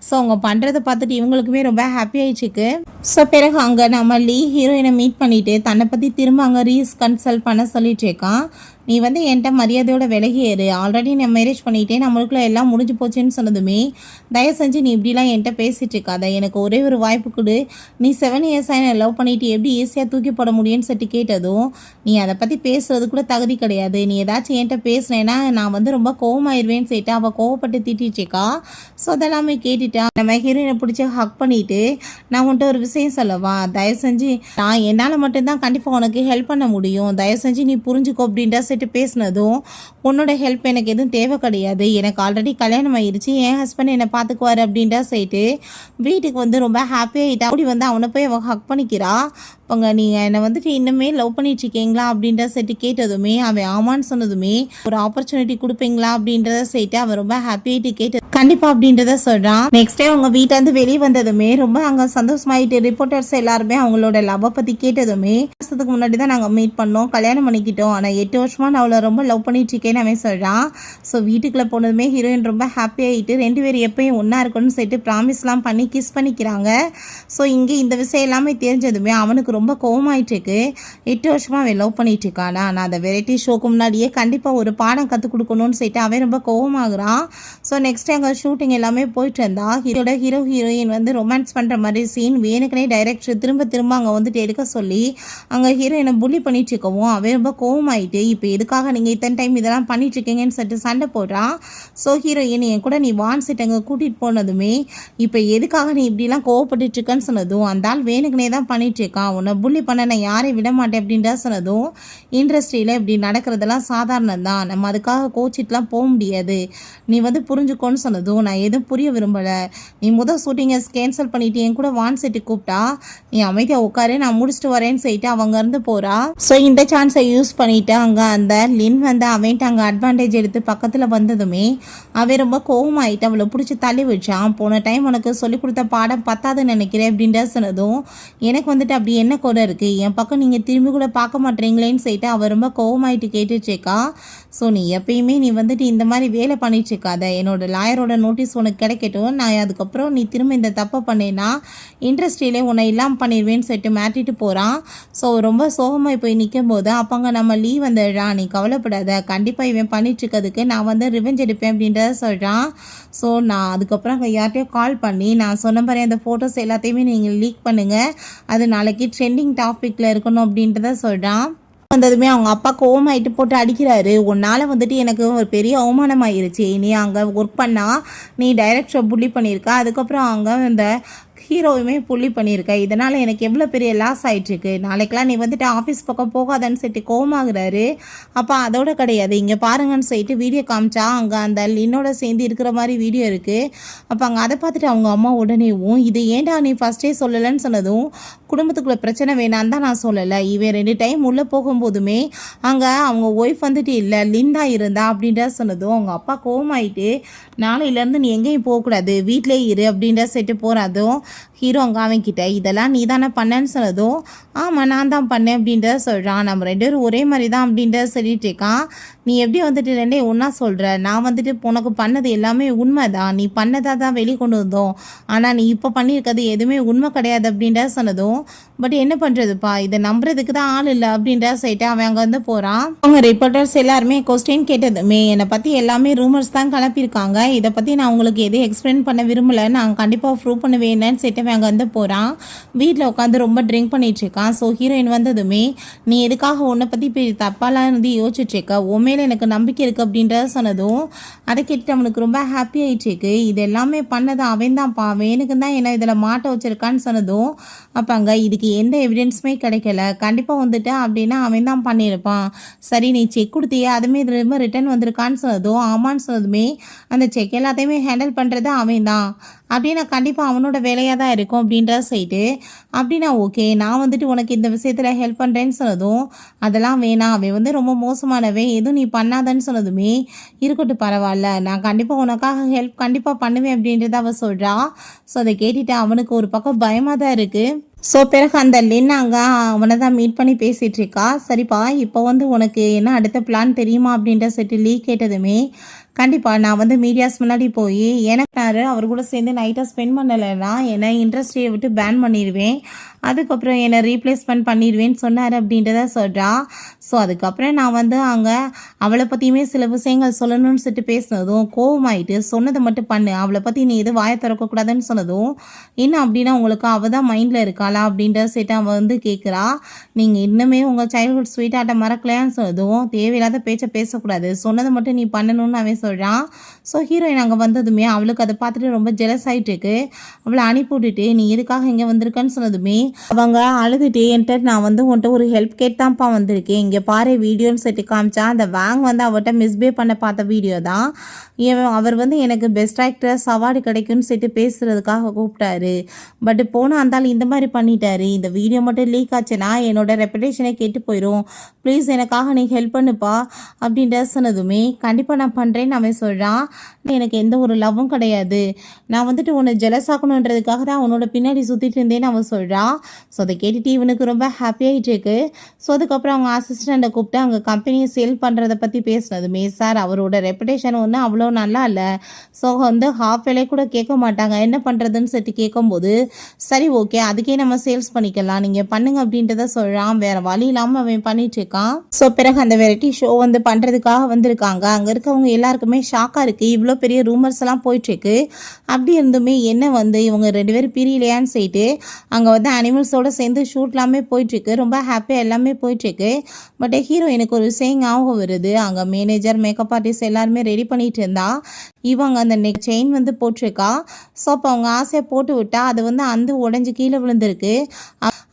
ஸோ அவங்க பண்ணுறதை பார்த்துட்டு இவங்களுக்குமே ரொம்ப ஹாப்பி ஆயிடுச்சுக்கு. ஸோ பிறகு அங்கே நம்ம ஹீரோயினை மீட் பண்ணிவிட்டு தன்னை பற்றி திரும்ப அங்கே கன்சல்ட் பண்ண சொல்லிட்டு இருக்கான். நீ வந்து என்கிட்ட மரியாதையோட விலகி ஏறு, ஆல்ரெடி நான் மேரேஜ் பண்ணிட்டேன், நம்மளுக்குள்ள எல்லாம் முடிஞ்சு போச்சுன்னு சொன்னதுமே, தயவு செஞ்சு நீ இப்படிலாம் என்கிட்ட பேசிகிட்டு இருக்காத, எனக்கு ஒரே ஒரு வாய்ப்பு கொடு, நீ 7 இயர்ஸாக என்னை லவ் பண்ணிவிட்டு எப்படி ஈஸியாக தூக்கி போட முடியும்னு சொல்லிட்டு கேட்டதும், நீ அதை பற்றி பேசுறது கூட தகுதி கிடையாது, நீ ஏதாச்சும் என்கிட்ட பேசினேன்னா நான் வந்து ரொம்ப கோவமாயிருவேன்னு சொல்லிட்டு அவள் கோவப்பட்டு திட்டிருக்கா. ஸோ அதெல்லாமே கேட்டுட்டா. நம்ம ஹீரோயினை பிடிச்சி ஹக் பண்ணிவிட்டு, நான் உன்ட்ட ஒரு விஷயம் சொல்லவா, தயவு செஞ்சு நான் என்னால் மட்டும்தான் கண்டிப்பாக உனக்கு ஹெல்ப் பண்ண முடியும், தயவு செஞ்சு நீ புரிஞ்சுக்கோ அப்படின்ற பேசினதும், உன்னோட ஹெல்ப் எனக்கு எதுவும் தேவை கிடையாது, எனக்கு ஆல்ரெடி கல்யாணம் ஆயிடுச்சு, என் ஹஸ்பண்ட் என்னை பார்த்துக்குவார் அப்படின்றா சொல்லிட்டு வீட்டுக்கு வந்து ரொம்ப ஹாப்பியாகிட்டா. அப்படி வந்து அவனை போய் அவன் ஹக் பண்ணிக்கிறா. அப்போங்க நீங்கள் என்னை வந்துட்டு இன்னுமே லவ் பண்ணிட்டு இருக்கீங்களா அப்படின்ற சொல்லிட்டு கேட்டதுமே அவன் ஆமான்னு சொன்னதுமே, ஒரு ஆப்பர்ச்சுனிட்டி கொடுப்பீங்களா அப்படின்றத சொல்லிட்டு அவன் ரொம்ப ஹாப்பியாகிட்டு கேட்டு கண்டிப்பா அப்படின்றத சொல்கிறான். நெக்ஸ்ட் டே அவங்க வீட்டிலேருந்து வெளியே வந்ததுமே ரொம்ப அங்கே சந்தோஷமாயிட்டு ரிப்போர்ட்டர்ஸ் எல்லாருமே அவங்களோட லவ்வை பற்றி கேட்டதுமே, வருஷத்துக்கு முன்னாடி தான் நாங்கள் மீட் பண்ணோம், கல்யாணம் பண்ணிக்கிட்டோம், ஆனால் 8 வருஷமாக நான் அவளை ரொம்ப லவ் பண்ணிட்டு இருக்கேன்னு அவன் சொல்கிறான். ஸோ வீட்டுக்குள்ளே போனதுமே ஹீரோயின் ரொம்ப ஹாப்பியாகிட்டு 2 பேரும் எப்பயும் ஒன்றா இருக்கணும்னு சொல்லிட்டு ப்ராமிஸ்லாம் பண்ணி கிஸ் பண்ணிக்கிறாங்க. ஸோ இங்கே இந்த விஷயம் எல்லாமே தெரிஞ்சதுமே அவனுக்கு ரொம்ப கோவமாயிட்டு இருக்கு. 8 வருஷமாக அவன் லவ் பண்ணிட்டு இருக்கானா, நான் அந்த வெரைட்டி ஷோக்கு முன்னாடியே கண்டிப்பாக ஒரு பாடம் கற்றுக் கொடுக்கணும்னு சொல்லிட்டு அவன் ரொம்ப கோவமாகறான். ஸோ நெக்ஸ்ட் அங்கே ஷூட்டிங் எல்லாமே போயிட்டு இருந்தா. ஹீரோயின் வந்து ரொமான்ஸ் பண்ணுற மாதிரி சீன் வேணுக்குனே டைரக்டர் திரும்ப திரும்ப அங்கே வந்துட்டு எடுக்க சொல்லி அங்கே ஹீரோயினை புள்ளி பண்ணிட்டு இருக்கவும் அவன் ரொம்ப கோவமாயிட்டு, இப்போ எதுக்காக நீங்கள் இத்தனை டைம் இதெல்லாம் பண்ணிட்டு இருக்கீங்கன்னு சொல்லிட்டு சண்டை போடுறான். ஸோ ஹீரோயின் என் கூட நீ வான் செட் அங்கே கூட்டிகிட்டு போனதுமே, இப்போ எதுக்காக நீ இப்படிலாம் கோவப்பட்டு இருக்கன்னு சொன்னதும், அந்த ஆள் வேணுக்குனே தான் பண்ணிட்டு இருக்கான், உன்னை புள்ளி பண்ண நான் யாரையும் விட மாட்டேன் அப்படின்றா சொன்னதும், இண்டஸ்ட்ரியில் இப்படி நடக்கிறதெல்லாம் சாதாரணம் தான், நம்ம அதுக்காக கோச்சிட்டுலாம் போக முடியாது, நீ வந்து புரிஞ்சுக்கோன்னு சொன்னதும், நான் எதுவும் புரிய விரும்பலை, நீ முதல் ஷூட்டிங்கை கேன்சல் பண்ணிட்டு என் கூட வான் செட்டு கூப்பிட்டா நீ அமைதியாக உட்காரு, நான் முடிச்சுட்டு வரேன்னு சொல்லிட்டு அவங்க இருந்து போகிறா. ஸோ இந்த சான்ஸை யூஸ் பண்ணிவிட்டு அங்கே அந்த லின் வந்து அவன்ட்டு அங்கே அட்வான்டேஜ் எடுத்து பக்கத்தில் வந்ததுமே அவன் ரொம்ப கோவமாயிட்டு அவளை பிடிச்சி தள்ளி வச்சான். போன டைம் உனக்கு சொல்லிக் கொடுத்த பாடம் பத்தாதுன்னு நினைக்கிறேன் அப்படின்ற சொன்னதும், எனக்கு வந்துட்டு அப்படி என்ன கூட இருக்குது, என் பக்கம் நீங்கள் திரும்பி கூட பார்க்க மாட்டேறீங்களேன்னு சொல்லிட்டு அவள் ரொம்ப கோவமாயிட்டு கேட்டுட்ருக்கா. ஸோ நீ எப்பயுமே நீ வந்துட்டு இந்த மாதிரி வேலை பண்ணிட்டு இருக்காத, என்னோட லாயரோட நோட்டீஸ் உனக்கு கிடைக்கட்டும், நான் அதுக்கப்புறம் நீ திரும்ப இந்த தப்பை பண்ணேன்னா இண்டஸ்ட்ரியிலே உன்னை இல்லாமல் பண்ணிடுவேன்னு சொல்லிட்டு மாட்டிட்டு போகிறான். ஸோ ரொம்ப சோகமாக போய் நிற்கும் போது அப்போங்க நம்ம வந்துடுறான், நீ கவலைப்படாத, கண்டிப்பாக இவன் பண்ணிட்டு இருக்கிறதுக்கு நான் வந்து ரிவெஞ்ச் எடுப்பேன் அப்படின்றத சொல்கிறான். ஸோ நான் அதுக்கப்புறம் அங்கே யார்கிட்டயோ கால் பண்ணி நான் சொன்ன மாதிரி அந்த ஃபோட்டோஸ் எல்லாத்தையுமே நீங்கள் லீக் பண்ணுங்கள், அது நாளைக்கு ட்ரெண்டிங் டாப்பிக்கில் இருக்கணும் அப்படின்றத சொல்கிறான். வந்ததுமே அவங்க அப்பா கோவமாயிட்டு போட்டு அடிக்கிறாரு, உன்னால் வந்துட்டு எனக்கு ஒரு பெரிய அவமானம் ஆயிருச்சு, நீ அங்கே ஒர்க் பண்ணால் நீ டைரக்டரை புள்ளி பண்ணியிருக்க, அதுக்கப்புறம் அங்கே இந்த ஹீரோவுமே புள்ளி பண்ணியிருக்க, இதனால் எனக்கு எவ்வளோ பெரிய லாஸ் ஆகிட்டுருக்கு, நாளைக்கெலாம் நீ வந்துட்டு ஆஃபீஸ் பக்கம் போகாதன்னு சொல்லிட்டு கோவமாகறாரு. அப்போ அதோட கிடையாது, இங்கே பாருங்கன்னு சொல்லிட்டு வீடியோ காமிச்சா அங்கே அந்த லின்னோட சேர்ந்து இருக்கிற மாதிரி வீடியோ இருக்குது. அப்போ அங்கே அதை பார்த்துட்டு அவங்க அம்மா உடனேவும், இது ஏன்டா நீ ஃபஸ்ட்டே சொல்லலைன்னு சொன்னதும், குடும்பத்துக்குள்ளே பிரச்சனை வேணான்னு தான் நான் சொல்லலை, இவன் 2 டைம் உள்ளே போகும்போதுமே அங்கே அவங்க ஒய்ஃப் வந்துட்டு இல்லை லிண்டா இருந்தா அப்படின்ற சொன்னதும் அவங்க அப்பா கோவமாயிட்டு, நாளையிலேருந்து நீ எங்கேயும் போகக்கூடாது, வீட்டிலே இரு அப்படின்ற சொல்லிட்டு போகிறதும் ஹீரோ அங்கே அவன்கிட்ட இதெல்லாம் நீ தானே பண்ணேன்னு சொன்னதும் ஆமாம் நான் தான் பண்ணேன் அப்படின்றத சொல்கிறான். நம்ம 2 பேரும் ஒரே மாதிரி தான் அப்படின்றத சொல்லிட்டு இருக்கான். நீ எப்படி வந்துட்டு 2 ஒன்றா சொல்கிற, நான் வந்துட்டு உனக்கு பண்ணது எல்லாமே உண்மை தான், நீ பண்ணதாக தான் வெளியே கொண்டு வந்தோம், ஆனால் நீ இப்போ பண்ணியிருக்கிறது எதுவுமே உண்மை கிடையாது அப்படின்றத சொன்னதும் பட் என்ன பண்ணுறதுப்பா, இதை நம்புறதுக்கு தான் ஆள் இல்லை அப்படின்றத சொல்லிட்டு அவன் அங்கே வந்து போகிறான். அவங்க ரிப்போர்ட்டர்ஸ் எல்லாருமே கொஸ்டின் கேட்டதுமே என்னை பற்றி எல்லாமே ரூமர்ஸ் தான் கிளப்பியிருக்காங்க, இதை பற்றி நான் உங்களுக்கு எதுவும் எக்ஸ்பிளைன் பண்ண விரும்பலை, நான் கண்டிப்பாக ப்ரூவ் பண்ணுவேன்னு சொல்லிட்டு அவன் அங்கே வந்து போகிறான். வீட்டில் உட்காந்து ரொம்ப ட்ரிங்க் பண்ணிட்டு இருக்கான். ஸோ ஹீரோயின் வந்ததுமே நீ எதுக்காக உன்னை பற்றி பெரிய தப்பாலாம் இருந்து யோசிச்சுட்டு இருக்க, உண்மையில எனக்கு நம்பிக்கை இருக்குது அப்படின்றத சொன்னதும் அதை கேட்டுட்டு அவனுக்கு ரொம்ப ஹாப்பி ஆகிடுச்சிருக்கு. இது எல்லாமே பண்ணது அவன் தான்ப்பா, வேணுக்கு தான் என்ன இதில் மாட்ட வச்சிருக்கான்னு சொன்னதும் அப்போ அங்கே இதுக்கு எந்த எவிடன்ஸுமே கிடைக்கல, கண்டிப்பாக வந்துட்டு அப்படின்னா அவன் தான் பண்ணியிருப்பான். சரி நீ செக் கொடுத்தியே அதுமே திரும்ப ரிட்டர்ன் வந்திருக்கான்னு சொன்னதும் ஆமான்னு சொன்னதுமே அந்த செக் எல்லாத்தையுமே ஹேண்டில் பண்ணுறது அவன் தான் அப்படின்னா கண்டிப்பாக அவனோட வேலையாக தான் இருக்கும் அப்படின்றத சொல்லிட்டு அப்படின்னா ஓகே நான் வந்துட்டு உனக்கு இந்த விஷயத்தில் ஹெல்ப் பண்ணுறேன்னு சொன்னதும் அதெல்லாம் வேணாம், அவன் வந்து ரொம்ப மோசமானவன், எதுவும் நீ பண்ணாதன்னு சொன்னதுமே இருக்கட்டும் பரவாயில்ல, நான் கண்டிப்பாக உனக்காக ஹெல்ப் கண்டிப்பாக பண்ணுவேன் அப்படின்றத அவள் சொல்கிறா. ஸோ அதை கேட்டுட்டு அவனுக்கு ஒரு பக்கம் பயமாக தான் இருக்குது. ஸோ பிறகு அந்த லின் அங்கே அவனை தான் மீட் பண்ணி பேசிகிட்டு இருக்கா. சரிப்பா இப்போ வந்து உனக்கு என்ன அடுத்த பிளான் தெரியுமா அப்படின்ற செட்டு லீக் கேட்டதுமே கண்டிப்பாக நான் வந்து மீடியாஸ் முன்னாடி போய் எனக்கு அவர் கூட சேர்ந்து நைட்டாக ஸ்பெண்ட் பண்ணலைன்னா என்னை இண்டஸ்ட்ரியை விட்டு பேன் பண்ணிடுவேன், அதுக்கப்புறம் என்னை ரீப்ளேஸ்மெண்ட் பண்ணிடுவேன்னு சொன்னார் அப்படின்றத சொல்கிறா. ஸோ அதுக்கப்புறம் நான் வந்து அங்கே அவளை பற்றியுமே சில விஷயங்கள் சொல்லணும்னு சொல்லிட்டு பேசினதும் கோவமாயிட்டு சொன்னதை மட்டும் பண்ணு, அவளை பற்றி நீ எது வாயை திறக்கக்கூடாதுன்னு சொன்னதும் என்ன அப்படின்னா உங்களுக்கு அவள் தான் மைண்டில் இருக்காளா அப்படின்ற செட்டு அவள் வந்து கேட்குறா. நீங்கள் இன்னுமே உங்கள் சைல்ட்ஹுட் ஸ்வீட் ஆட்டை மறக்கலையான்னு சொன்னதும் தேவையில்லாத பேச்சை பேசக்கூடாது, சொன்னதை மட்டும் நீ பண்ணணும்னு அவன் சொல்கிறான். ஸோ ஹீரோயின் அங்கே வந்ததுமே அவளுக்கு அதை பார்த்துட்டு ரொம்ப ஜெலஸ் ஆகிட்டு இருக்கு. அவளை அனுப்பி விட்டுட்டு நீ எதுக்காக இங்கே வந்திருக்கன்னு சொன்னதுமே அவங்க அழுதுட்டு என்கிட்ட நான் வந்து உன்ட்ட ஒரு ஹெல்ப் கேட்டான்ப்பா வந்திருக்கேன், இங்கே பாரு வீடியோன்னு சொல்லிட்டு காமிச்சா அந்த வேங் வந்து அவர்கிட்ட மிஸ்பே பண்ண பார்த்த வீடியோ தான். அவர் வந்து எனக்கு பெஸ்ட் ஆக்ட்ரஸ் அவார்டு கிடைக்கும்னு சொல்லிட்டு பேசுகிறதுக்காக கூப்பிட்டாரு, பட் போனால் அந்தாலும் இந்த மாதிரி பண்ணிட்டாரு, இந்த வீடியோ மட்டும் லீக் ஆச்சுன்னா என்னோட ரெப்புடேஷனே கெட்டு போயிடும், ப்ளீஸ் எனக்காக நீ ஹெல்ப் பண்ணுப்பா அப்படின்ற சொன்னதுமே கண்டிப்பாக நான் பண்ணுறேன்னு அவன் சொல்கிறான். எனக்கு எந்த ஒரு லவ்வும் கிடையாது, நான் வந்துட்டு உன்னை ஜெலஸ் ஆக்கணுன்றதுக்காக தான் உன்னோட பின்னாடி சுற்றிட்டு இருந்தேன்னு அவன் சொல்கிறான். ஸோ அதை கேட்டுட்டு இவனுக்கு ரொம்ப ஹாப்பியாகிட்டு இருக்கு. ஸோ அதுக்கப்புறம் அவங்க அசிஸ்டண்ட்டை கூப்பிட்டு அங்கே கம்பெனியை சேல் பண்ணுறதை பற்றி பேசினதுமே சார் அவரோட ரெப்புடேஷன் ஒன்று அவ்வளோ நல்லா இல்லை, ஸோ வந்து ஹாஃப் வேலை கூட கேட்க மாட்டாங்க, என்ன பண்ணுறதுன்னு சொல்லிட்டு கேட்கும்போது சரி ஓகே அதுக்கே நம்ம சேல்ஸ் பண்ணிக்கலாம் நீங்கள் பண்ணுங்க அப்படின்றத சொல்கிறான். வேறு வழி இல்லாமல் அவன் பண்ணிட்டு இருக்கான். ஸோ பிறகு அந்த வெரைட்டி ஷோ வந்து பண்ணுறதுக்காக வந்திருக்காங்க. அங்கே இருக்கவங்க எல்லாருக்குமே ஷாக்காக இருக்குது, இவ்வளோ பெரிய ரூமர்ஸ் எல்லாம் போயிட்டுருக்கு, அப்படி இருந்துமே என்ன வந்து இவங்க 2 பேரும் பிரியலையான்னு சொல்லிட்டு அங்கே வந்து அனிமல்ஸோடு சேர்ந்து ஷூட்லாமே போயிட்டுருக்கு, ரொம்ப ஹாப்பியாக எல்லாமே போயிட்டுருக்கு. பட் ஹீரோ எனக்கு ஒரு விஷயம் ஞாபகம் வருது, அங்கே மேனேஜர் மேக்கப் ஆர்டிஸ்ட் எல்லாருமே ரெடி பண்ணிட்டு இருந்தா இவங்க அந்த நெக் செயின் வந்து போட்டிருக்கா. ஸோ அப்போ அவங்க ஆசையை போட்டு விட்டா அது வந்து அந்த உடஞ்சி கீழே விழுந்திருக்கு.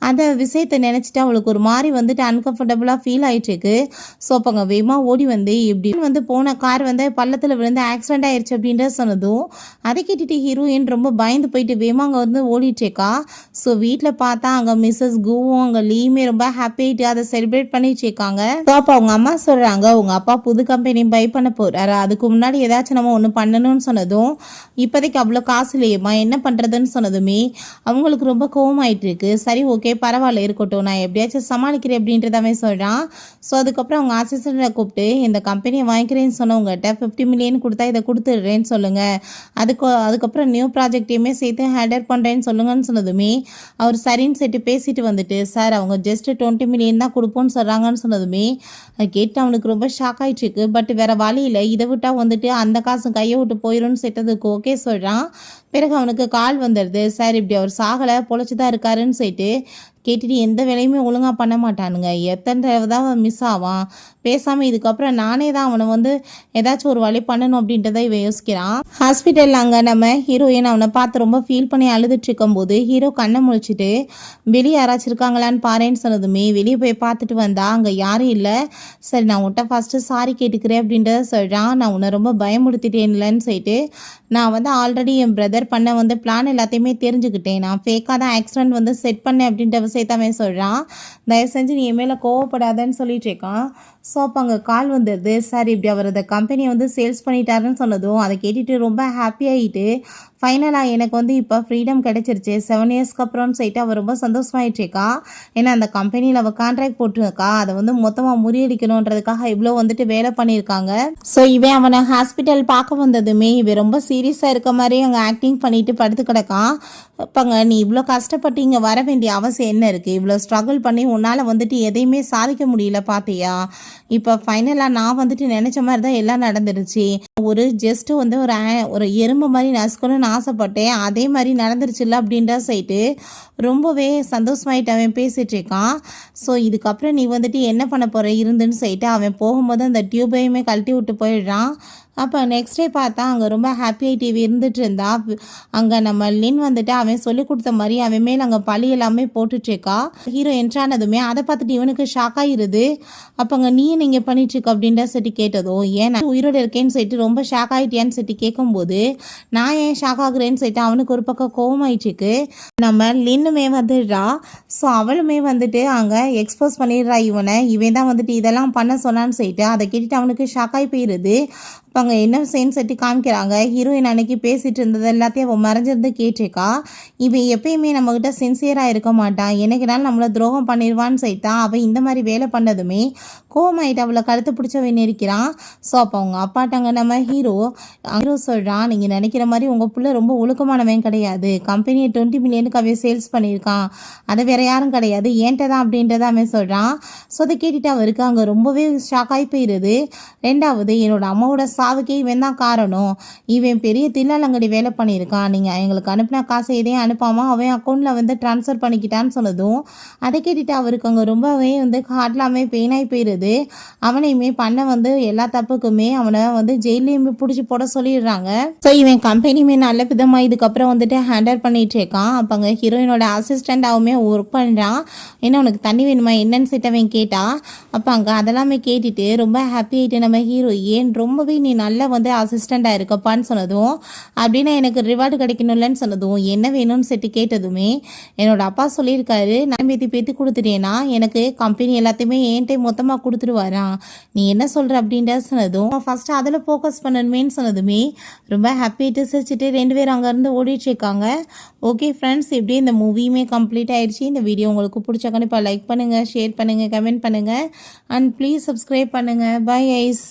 அந்த விஷயத்தை நினச்சிட்டு அவளுக்கு ஒரு மாதிரி வந்துட்டு அன்கம்ஃபர்டபுளாக ஃபீல் ஆகிட்டுருக்கு. ஸோ அப்போ அங்கே வேகமாக ஓடி வந்து இப்படி வந்து போன கார் வந்து பள்ளத்தில் விழுந்து ஆக்சிடென்ட் ஆயிடுச்சு அப்படின்றத சொன்னதும் அதை கேட்டுட்டு ஹீரோயின் ரொம்ப பயந்து போயிட்டு வேகமாக அங்கே வந்து ஓடிட்டுருக்கா. ஸோ வீட்டில் பார்த்தா அங்கே மிஸ்ஸஸ் கூவும் அங்கே லீயுமே ரொம்ப ஹாப்பி ஆகிட்டு அதை செலிப்ரேட் பண்ணிட்டு இருக்காங்க. ஸோ அப்போ அவங்க அம்மா சொல்கிறாங்க உங்கள் அப்பா புது கம்பெனி பை பண்ண போகிறாரு, அதுக்கு முன்னாடி ஏதாச்சும் நம்ம ஒன்று பண்ணணும்னு சொன்னதும் இப்போதைக்கு அவ்வளோ காசு இல்லையம்மா என்ன பண்ணுறதுன்னு சொன்னதுமே அவங்களுக்கு ரொம்ப கோவமாயிட்டு இருக்கு. சரி ஓகே பரவாயில்ல இருக்கட்டும் நான் எப்படியாச்சும் சமாளிக்கிறேன் அப்படின்றதாவே சொல்கிறான். ஸோ அதுக்கப்புறம் அவங்க அசிஸ்டண்ட்டை கூப்பிட்டு இந்த கம்பெனியை வாங்கிக்கிறேன்னு சொன்னவங்ககிட்ட 50 மில்லியன் கொடுத்தா இதை கொடுத்துட்றேன்னு சொல்லுங்கள், அதுக்கப்புறம் நியூ ப்ராஜெக்டையுமே சேர்த்து ஹேண்டர் பண்ணுறேன்னு சொல்லுங்கன்னு சொன்னதுமே அவர் சரின்னு சொல்லிட்டு பேசிட்டு வந்துட்டு சார் அவங்க ஜஸ்ட் 20 மில்லியன் தான் கொடுப்போன்னு சொல்கிறாங்கன்னு சொன்னதுமே அது கேட்டு அவனுக்கு ரொம்ப ஷாக் ஆகிட்டுருக்கு. பட் வேறு வழி இல்லை, இதை விட்டால் வந்துட்டு அந்த காசு கையை விட்டு போயிடும்னு சொல்லிட்டதுக்கு ஓகே சொல்கிறான். பிறகு அவனுக்கு கால் வந்துடுது, சார் இப்படி அவர் சாகலை பொழைச்சி தான் இருக்காருன்னு சொல்லிட்டு கேட்டுட்டு எந்த வேலையுமே ஒழுங்காக பண்ண மாட்டானுங்க, எத்தனை தடவை தான் மிஸ் ஆவான், பேசாமல் இதுக்கப்புறம் நானே தான் அவனை வந்து ஏதாச்சும் ஒரு வழி பண்ணணும் அப்படின்றத இவன் யோசிக்கிறான். ஹாஸ்பிட்டலில் அங்கே நம்ம ஹீரோயின் அவனை பார்த்து ரொம்ப ஃபீல் பண்ணி அழுதுட்டு இருக்கும்போது ஹீரோ கண்ணை முழிச்சிட்டு வெளியே யாராச்சும் இருக்காங்களான்னு பாருன்னு சொன்னதுமே வெளியே போய் பார்த்துட்டு வந்தா அங்கே யாரும் இல்லை. சரி நான் உன்கிட்ட ஃபஸ்ட்டு சாரி கேட்டுக்கிறேன் அப்படின்றத சொல்கிறான். நான் உன்னை ரொம்ப பயமுடுத்திட்டேன் இல்லைன்னு சொல்லிட்டு நான் வந்து ஆல்ரெடி என் பிரதர் பண்ண வந்து பிளான் எல்லாத்தையுமே தெரிஞ்சுக்கிட்டேன், நான் ஃபேக்காக தான் ஆக்சிடென்ட் வந்து செட் பண்ணேன் அப்படின்ற விஷயத்தாமே சொல்கிறான். தயவு செஞ்சு நீ என் மேலே கோவப்படாதன்னு சொல்லிட்டு இருக்கான். ஸோ அப்போ அங்கே கால் வந்துடுது. சார் இப்படி அவர் அந்த கம்பெனியை வந்து சேல்ஸ் பண்ணிட்டாருன்னு சொன்னதும் அதை கேட்டுட்டு ரொம்ப ஹாப்பி ஆகிட்டு ஃபைனலாக எனக்கு வந்து இப்போ ஃப்ரீடம் கிடச்சிருச்சு 7 இயர்ஸ்க்கு அப்புறம்னு சொல்லிட்டு அவள் ரொம்ப சந்தோஷமாயிடுச்சுக்கா. ஏன்னா அந்த கம்பெனியில் அவள் கான்ட்ராக்ட் போட்டிருக்கா, அதை வந்து மொத்தமாக முறியடிக்கணுன்றதுக்காக இவ்வளோ வந்துட்டு வேலை பண்ணியிருக்காங்க. ஸோ இவன் அவனை ஹாஸ்பிட்டல் பார்க்க வந்ததுமே இவன் ரொம்ப சீரியஸாக இருக்க மாதிரி அங்கே ஆக்டிங் பண்ணிட்டு படுத்து கிடக்கான். அப்போங்க நீ இவ்வளோ கஷ்டப்பட்டு இங்கே வர வேண்டிய அவசியம் என்ன இருக்குது? இவ்வளோ ஸ்ட்ரகிள் பண்ணி உன்னால் வந்துட்டு எதையுமே சாதிக்க முடியல பார்த்தியா? இப்போ ஃபைனலாக நான் வந்துட்டு நினச்ச மாதிரி தான் எல்லாம் நடந்துருச்சு. ஒரு ஜஸ்ட்டு வந்து ஒரு எறும்பு மாதிரி நசுக்கணும்னு ஆசைப்பட்டேன், அதே மாதிரி நடந்துருச்சுல்ல அப்படின்ற சைட்டு ரொம்பவே சந்தோஷமாயிட்டு அவன் பேசிகிட்டு இருக்கான். ஸோ இதுக்கப்புறம் நீ வந்துட்டு என்ன பண்ண போகிற இருந்துன்னு சொல்லிட்டு அவன் போகும்போது அந்த டியூபையுமே கழட்டி விட்டு போயிடுறான். அப்போ நெக்ஸ்ட் டே பார்த்தா அங்கே ரொம்ப ஹாப்பியாக டிவி இருந்துட்டு இருந்தா. அங்கே நம்ம லின் வந்துட்டு அவன் சொல்லி கொடுத்த மாதிரி அவன் மேலே அங்கே பழி எல்லாமே போட்டுட்ருக்கா. ஹீரோ என்ட்ரானதுமே அதை பார்த்துட்டு இவனுக்கு ஷாக் ஆகிருது. அப்போ அங்கே நீயும் நீங்கள் பண்ணிட்டுருக்க அப்படின்ற சொல்லி கேட்டதும் ஏன்னா உயிரோடு இருக்கேன்னு சொல்லிட்டு ரொம்ப ஷாக் ஆகிட்டியான்னு சொல்லி கேட்கும்போது நான் ஏன் ஷாக் ஆகுறேன்னு சொல்லிட்டு அவனுக்கு ஒரு பக்கம் கோவமாயிட்டுருக்கு. நம்ம லின்னுமே வந்துடுறா. ஸோ அவளுமே வந்துட்டு அங்கே எக்ஸ்போஸ் பண்ணிடுறா இவன் தான் வந்துட்டு இதெல்லாம் பண்ண சொன்னான்னு சொல்லிட்டு அதை கேட்டுட்டு அவனுக்கு ஷாக் ஆகி போயிடுது. இப்போ அங்கே என்ன சீன் செட்டி காமிக்கிறாங்க, ஹீரோயின் அன்னைக்கு பேசிகிட்டு இருந்தது எல்லாத்தையும் அவன் மறைஞ்சிருந்து கேட்டிருக்கா. இவன் எப்பயுமே நம்மக்கிட்ட சின்சியராக இருக்க மாட்டான், என்னைக்குனாலும் நம்மளை துரோகம் பண்ணிடுவான்னு சொல்லிட்டான். அவன் இந்த மாதிரி வேலை பண்ணதுமே கோவமாயிட்டு அவளை கழுத்து பிடிச்சவன் இருக்கிறான். ஸோ அப்போ அவங்க அப்பாட்டாங்க நம்ம ஹீரோ சொல்கிறான், நீங்கள் நினைக்கிற மாதிரி உங்கள் பிள்ளை ரொம்ப ஒழுக்கமானவன் கிடையாது, கம்பெனியை 20 மில்லியனுக்கு அவன் சேல்ஸ் பண்ணியிருக்கான், அதை வேற யாரும் கிடையாது ஏன்ட்ட தான் அப்படின்றத அவன் சொல்கிறான். ஸோ அதை கேட்டுட்டு அவருக்கு அங்கே ரொம்பவே ஷாக் ஆகி போயிடுது. ரெண்டாவது என்னோட அம்மாவோட சாவுக்கே இவன் தான் காரணம், இவன் பெரிய தில்லாலங்கடி வேலை பண்ணியிருக்கான், நீங்கள் எங்களுக்கு அனுப்பின காசை எதையும் அனுப்பாமல் அவன் அக்கௌண்ட்டில் வந்து ட்ரான்ஸ்ஃபர் பண்ணிக்கிட்டான்னு சொன்னதும் அதை கேட்டுட்டு அவருக்கு அங்கே ரொம்பவே வந்து ஹார்ட்லாமே பெயினாகி போயிடுது. அவனையுமே பண்ண வந்து எல்லா தப்புக்குமே அவனை வந்து ஜெயிலையுமே பிடிச்சி போட சொல்லிடுறாங்க. ஸோ இவன் கம்பெனியுமே நல்ல விதமாக இதுக்கப்புறம் வந்துட்டு ஹேண்டில் பண்ணிட்டு இருக்கான். அப்போ அங்கே ஹீரோயினோட அசிஸ்டண்ட்டாகவுமே ஒர்க் பண்ணுறான். ஏன்னா உனக்கு தண்ணி வேணுமா என்னன்னு சொல்லிட்டு அவன் கேட்டா. அப்போ அங்கே அதெல்லாமே கேட்டுட்டு ரொம்ப ஹாப்பி ஆகிட்டு நம்ம ஹீரோ ஏன் ரொம்பவே நீ நல்லா வந்து அசிஸ்டண்ட்டாக இருக்கப்பான்னு சொன்னதும் அப்படின்னா எனக்கு ரிவார்டு கிடைக்கணும்லன்னு சொன்னதும் என்ன வேணும்னு சொல்லிட்டு கேட்டதுமே என்னோட அப்பா சொல்லியிருக்காரு நான் பேத்தி கொடுத்துட்டேன்னா எனக்கு கம்பெனி எல்லாத்தையுமே என்கிட்ட மொத்தமாக கொடுத்துருவாராம், நீ என்ன சொல்கிற அப்படின்ற சொன்னதும் ஃபஸ்ட்டு அதில் ஃபோக்கஸ் பண்ணணுமேன்னு சொன்னதுமே ரொம்ப ஹாப்பியாகிட்டு சிரிச்சிட்டு 2 பேரும் அங்கேருந்து ஓடிட்டுருக்காங்க. ஓகே ஃப்ரெண்ட்ஸ், இப்படியே இந்த மூவியுமே கம்ப்ளீட் ஆகிடுச்சு. இந்த வீடியோ உங்களுக்கு பிடிச்ச கண்டிப்பாக லைக் பண்ணுங்கள், ஷேர் பண்ணுங்கள், கமெண்ட் பண்ணுங்கள் அண்ட் ப்ளீஸ் சப்ஸ்கிரைப் பண்ணுங்கள். Bye ice.